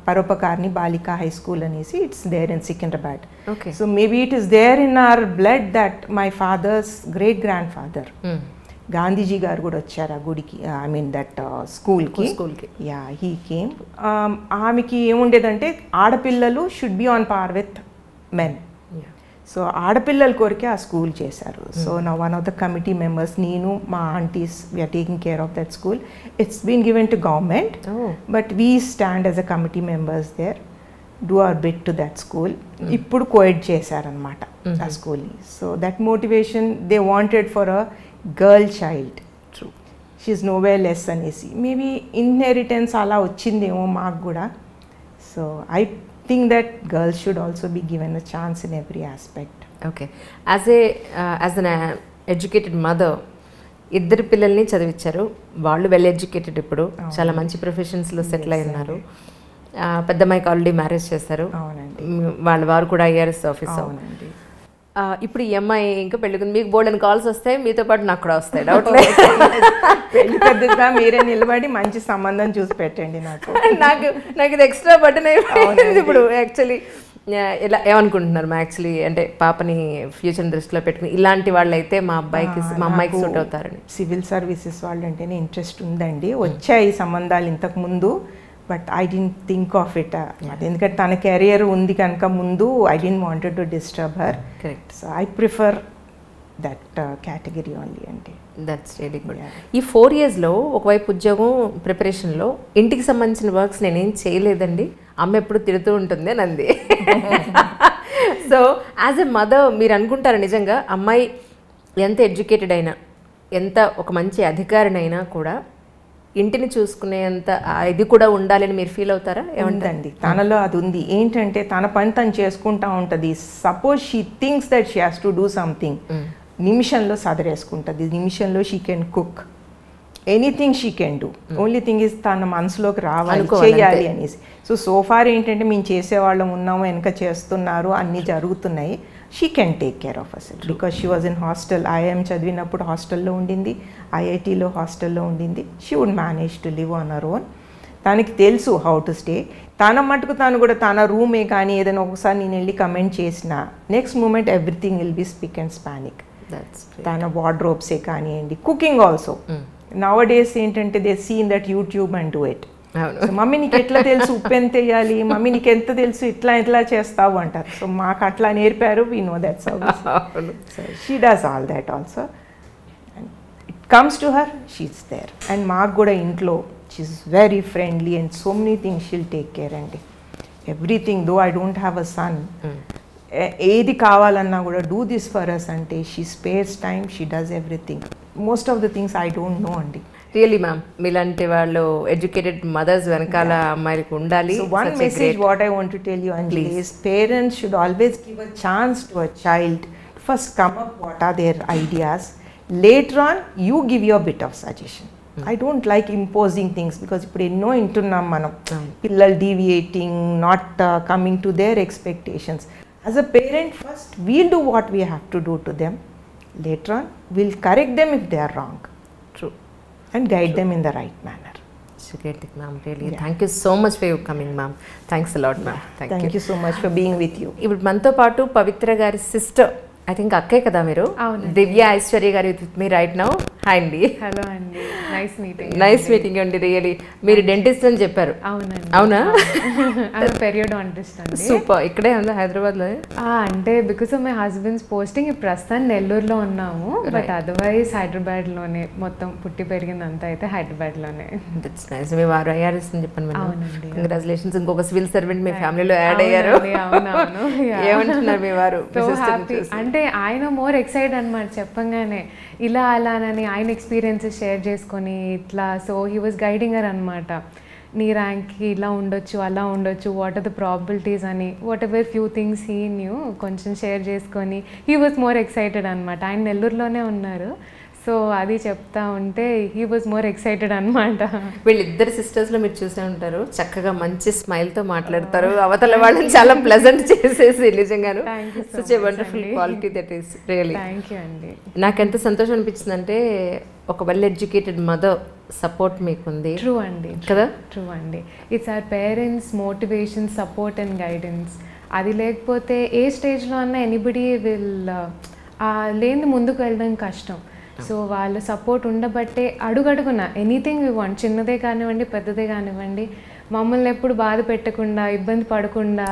పరోపకారిణి బాలికా హై స్కూల్ అనేసి, it's there in Secunderabad. Okay. So maybe it is there in our blood that my father's great grandfather Gandhiji garu కూడా వచ్చారు ఆ గుడికి, I mean that స్కూల్కి. Yeah, he came. ఆమెకి ఏముండేదంటే ఆడపిల్లలు should be on par with men. So ఆడపిల్లల కొరికే ఆ స్కూల్ చేశారు. సో నా one of the committee members, నేను మా aunties, we're taking care of that school. It's been given to government, but we stand as a committee members there, do our bit to that school. ఇప్పుడు coed చేశారనమాట ఆ స్కూల్ని. So that motivation they wanted for a girl child. True. She's nowhere less అనేసి, maybe inheritance అలా వచ్చిందేమో మాకు కూడా. So I think that girls should also be given a chance in every aspect. Okay. As an educated mother, ఇద్దరు పిల్లల్ని చదివించారు, వాళ్ళు well educated, ఇప్పుడు చాలా మంచి ప్రొఫెషన్స్లో సెటిల్ అయి ఉన్నారు. పెద్ద అమ్మాయికి ఆల్రెడీ మ్యారేజ్ చేశారు. వాళ్ళ వారు కూడా IRS ఆఫీసర్. ఇప్పుడు ఈ అమ్మాయి ఇంకా పెళ్ళికి, మీకు బోల్డెన్ కాల్స్ వస్తాయి, మీతో పాటు నాకు కూడా వస్తాయి. డౌట్ పెళ్లి పెద్దగా మీరే నిలబడి మంచి సంబంధం చూసి పెట్టండి నాకు. నాకు ఇది ఎక్స్ట్రా బటన్ అయిపోయింది ఇప్పుడు. యాక్చువల్లీ ఇలా ఏమనుకుంటున్నారు యాక్చువల్లీ, అంటే పాపని ఫ్యూచర్ దృష్టిలో పెట్టుకుని ఇలాంటి వాళ్ళు అయితే మా అమ్మాయికి సూట్ అవుతారని. సివిల్ సర్వీసెస్ వాళ్ళు అంటేనే ఇంట్రెస్ట్ ఉందండి. వచ్చాయి సంబంధాలు ఇంతకు ముందు, but I didn't think of it. ఎందుకంటే తన కెరియర్ ఉంది కనుక ముందు, I didn't wanted to disturb her. Correct. So I prefer that category only అండి. That's really good. ఈ 4 yearsలో ఒకవైపు ఉద్యోగం ప్రిపరేషన్లో ఇంటికి సంబంధించిన వర్క్స్ నేనేం చేయలేదండి, అమ్మ ఎప్పుడు తిడుతూ ఉంటుంది Nandi. So as a mother మీరు అనుకుంటారా నిజంగా అమ్మాయి ఎంత ఎడ్యుకేటెడ్ అయినా, ఎంత ఒక మంచి అధికారినైనా కూడా ఇంటిని చూసుకునేంత ఇది కూడా ఉండాలని మీరు ఫీల్ అవుతారా? ఏముందండి, తనలో అది ఉంది. ఏంటంటే తన పని తను చేసుకుంటా ఉంటుంది. Suppose she thinks that she has to do something, నిమిషంలో సదరేసుకుంటుంది. నిమిషంలో she can cook anything, she can do. Only thing is తన మనసులోకి రావాలి, చేయాలి అనేసి. సో ఫార్ ఏంటంటే మేము చేసేవాళ్ళం ఉన్నాము, వెనక చేస్తున్నారు, అన్నీ జరుగుతున్నాయి. She can take care of herself because she was in hostel. IIM చదివినప్పుడు హాస్టల్లో ఉండింది, IITలో హాస్టల్లో ఉండింది. She would manage to live on her own. తనకి తెలుసు హౌ టు స్టే. తన మటుకు తను కూడా తన రూమే కానీ ఏదైనా ఒకసారి నేను వెళ్ళి కమెంట్ చేసిన next moment everything will be spick and span. తన వార్డ్రోబ్సే కానివ్వండి, కుకింగ్ ఆల్సో. నవ్ డేస్ ఏంటంటే they seen that YouTube and do it. Mummy నీకు ఎట్లా తెలుసు ఉప్పు ఎంత వేయాలి, మమ్మీ నీకు ఎంత తెలుసు ఇట్లా చేస్తావు అంటారు. సో మాకు అట్లా నేర్పారు. We know that service. So she does all that also. It comes to her, she's there. And మాకు కూడా ఇంట్లో she's very friendly and so many things she'll take care అండి. Everything. Though I don't have a son, ఏది కావాలన్నా కూడా do this for us అంటే she spares time, she does everything. Most of the things I don't know అండి. Really ma'am, మీలాంటి వాళ్ళు educated mothers వెనకాల అమ్మాయిలకు ఉండాలి. So one message what I want to tell you, Anjali, is parents should always give a chance to a child to first come up what are their ideas. Later on, you give your bit of suggestion. I don't like imposing things because ఇప్పుడు ఎన్నో వింటున్నాం మనం పిల్లలు deviating not coming to their expectations. As a parent first we'll do what we have to do to them, later on we'll correct them if they are wrong. True. And guide them in the right manner. Great, ma'am. Really, thank you so much for your coming, ma'am. Thanks a lot, ma'am. Thank you so much for being with you. ఇప్పుడు మనతో పాటు పవిత్ర గారి sister, I think అక్కే కదా మీరు, దివ్య ఐశ్వర్య గారు with me right now. Hi అండి. Hello అండి, నైస్ మీటింగ్. నైస్ మీటింగ్ అండి. రియలీ మీరు డెంటిస్ట్ అని చెప్పారు. అవునండి. అవునా? పెరియోడాంటిస్ట్ అండి. సూపర్. ఇక్కడే ఉందా హైదరాబాద్లో? అంటే because of my husband's posting ఇప్పుడు ప్రస్తుతం నెల్లూరులో ఉన్నాము, బట్ అదర్వైజ్ హైదరాబాద్లోనే మొత్తం పుట్టి పెరిగిందంతా అయితే హైదరాబాద్లోనే. That's nice. మీ వారు ఐఆర్ఎస్ అని చెప్పాను మేడం. కంగ్రాచులేషన్స్. ఇంకొక సివిల్ సర్వెంట్ మీ ఫ్యామిలీలో యాడ్ అయ్యారు. అవునవును. ఏమంటున్నారు మీ వారు? అంటే ఆయన మోర్ ఎక్సైట్ అనమాట చెప్పంగానే, ఇలా అలానని ఆయన ఎక్స్పీరియన్సెస్ షేర్ చేసుకొని ఇట్లా. So he was guiding her అనమాట, నీ ర్యాంక్కి ఇలా ఉండొచ్చు అలా ఉండొచ్చు, వాట్ ఆర్ ద ప్రాబిలిటీస్ అని, what ever few things he knew కొంచెం షేర్ చేసుకొని హీ వాజ్ మోర్ ఎక్సైటెడ్ అనమాట. ఆయన నెల్లూరులోనే ఉన్నారు, సో అది చెప్తా ఉంటే హీ వాజ్ మోర్ ఎక్సైటెడ్ అనమాట. వీళ్ళిద్దరు సిస్టర్స్లో మీరు చూసే ఉంటారు, చక్కగా మంచి స్మైల్తో మాట్లాడతారు, అవతల వాళ్ళని చాలా ప్లెజెంట్ చేసేసి నిజంగాను such a wonderful quality that is really. Thank you అండి. నాకు ఎంత సంతోషం అనిపించిందంటే ఒక వెల్ ఎడ్యుకేటెడ్ మదర్ సపోర్ట్ మీకుంది. ట్రూ అండి కదా? ట్రూ అండి. It's our parents motivation, support and guidance. అది లేకపోతే ఏ స్టేజ్లో అన్నా ఎనీబడి విల్ లేని ముందుకు వెళ్ళడం కష్టం. సో వాళ్ళ సపోర్ట్ ఉండబట్టే అడుగడుగున ఎనీథింగ్ వి వాంట్, చిన్నదే కానివ్వండి పెద్దదే కానివ్వండి, మమ్మల్ని ఎప్పుడు బాధ పెట్టకుండా ఇబ్బంది పడకుండా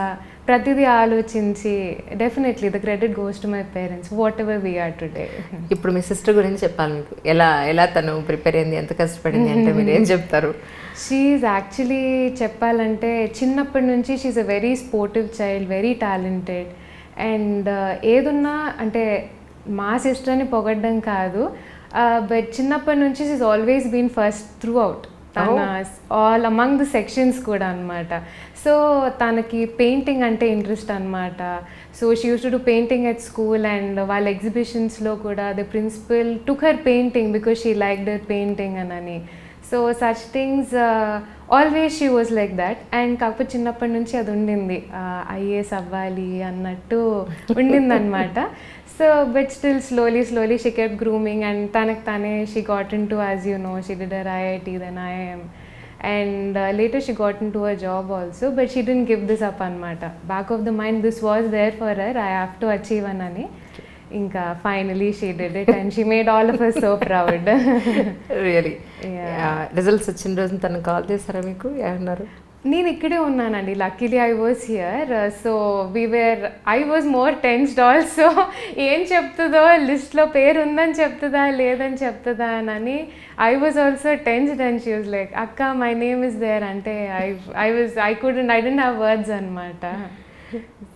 ప్రతిదీ ఆలోచించి, definitely the credit goes to my parents whatever we're today. ఇప్పుడు మీ సిస్టర్ గురించి చెప్పాలి మీకు, ఎలా తను ప్రిపేర్ అయింది, ఎంత కష్టపడింది అంటే మీరు ఏం చెప్తారు? షీఈ్ యాక్చువల్లీ చెప్పాలంటే చిన్నప్పటి నుంచి she's a very sportive child, very talented. And ఏదున్నా అంటే మా సిస్టర్ని పొగడ్డం కాదు, బట్ చిన్నప్పటి నుంచి she's always been first throughout, తన ఆల్ అమంగ్ ది సెక్షన్స్ కూడా అనమాట. సో తనకి పెయింటింగ్ అంటే ఇంట్రెస్ట్ అనమాట. So she used to do painting at school, and వాళ్ళ ఎగ్జిబిషన్స్లో కూడా the principal took her painting because she like their painting అని. So such things always she was like that. And కాకపోతే చిన్నప్పటి నుంచి అది ఉండింది, ఐఏఎస్ అవ్వాలి అన్నట్టు ఉండిందనమాట. So but still slowly she kept grooming, and tanak tane she got into, as you know, she did her IIT then IIM, and later she got into a job also, but she didn't give this up anamata. Back of the mind this was there for her, I have to achieve anani. Inka finally she did it and she made all of us so proud. Really? Yeah. Results వచ్చిన రోజు తను call చేశారా మీకు? ఏమన్నారు? నేను ఇక్కడే ఉన్నానండి, luckily I was here. So I was more tensed also, ఏం చెప్తుందో, లిస్ట్లో పేరు ఉందని చెప్తుందా లేదని చెప్తుందా అని. I was also tensed and she was like, అక్క మై నేమ్ ఇస్ దేర్ అంటే ఐ డెంట్ హ్యావ్ వర్డ్స్ అనమాట.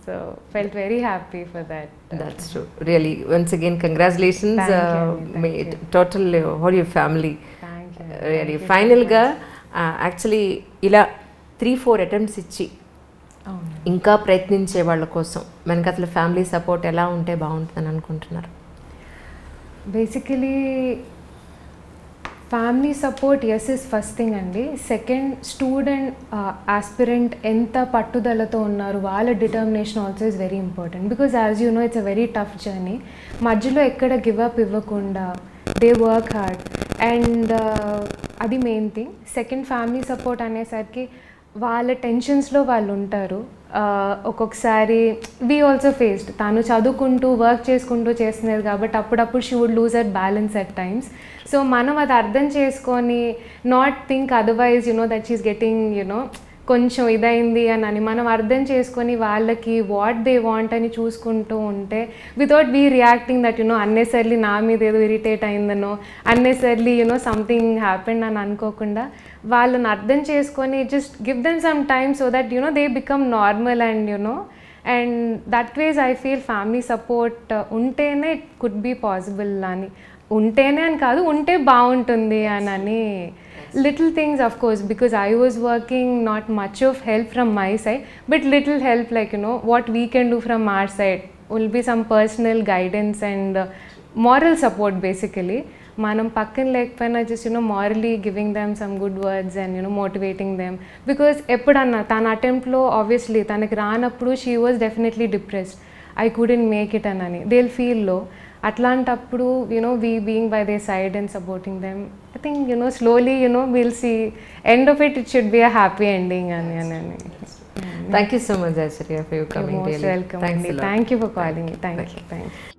So felt very happy for that. That's true. Really, once again, congratulations. Total whole your family. Thank you. Really, final గా actually ఇలా 3-4 attempts ఇచ్చి ఇంకా ప్రయత్నించే వాళ్ళ కోసం మనకి అసలు ఫ్యామిలీ సపోర్ట్ ఎలా ఉంటే బాగుంటుందని అనుకుంటున్నారు? Basically family support is is first thing అండి. సెకండ్, స్టూడెంట్ ఆస్పిరెంట్ ఎంత పట్టుదలతో ఉన్నారు, వాళ్ళ determination also is very important. Because as you know it's a very tough journey. మధ్యలో ఎక్కడ గివ్ అప్ ఇవ్వకుండా దే వర్క్ హార్డ్, అండ్ అది main thing. Second, family support అనేసరికి వాళ్ళ టెన్షన్స్లో వాళ్ళు ఉంటారు. ఒక్కొక్కసారి వీ ఆల్సో ఫేస్డ్, తను చదువుకుంటూ వర్క్ చేసుకుంటూ చేస్తున్నది కాబట్టి అప్పుడప్పుడు she would lose at balance at times. So మనం అది అర్థం చేసుకొని not think otherwise you know that she's getting you know కొంచెం ఇదైంది అని మనం అర్థం చేసుకొని వాళ్ళకి వాట్ దే వాంట్ అని చూసుకుంటూ ఉంటే without we reacting that you know unnecessarily నా మీద ఏదో ఇరిటేట్ అయిందనో అన్నెసర్లీ యునో సంథింగ్ హ్యాపెండ్ అని అనుకోకుండా వాళ్ళని అర్థం చేసుకొని just give them some time so that you know they become normal and you know and that ways I feel family support ఉంటేనే ఇట్ కుడ్ బీ పాసిబుల్ అని. ఉంటేనే అని కాదు, ఉంటే బాగుంటుంది అని. Little things of course, because I was working, not much of help from my side, but little help like you know what we can do from our side will be some personal guidance and moral support basically. మనం పక్కన లేకపోయినా just morally giving them some good words and motivating them. Because ఎప్పుడన్నా తన అటెంప్ట్లో obviously తనకి రానప్పుడు she was definitely depressed, I couldn't make it అని they will feel low. అట్లాంటప్పుడు we being by their side and supporting them, I think slowly will see end of it should be a happy ending అని. Thank you so much, Aishwarya, for your coming. You're most welcome. Thank you for calling me. Thank you.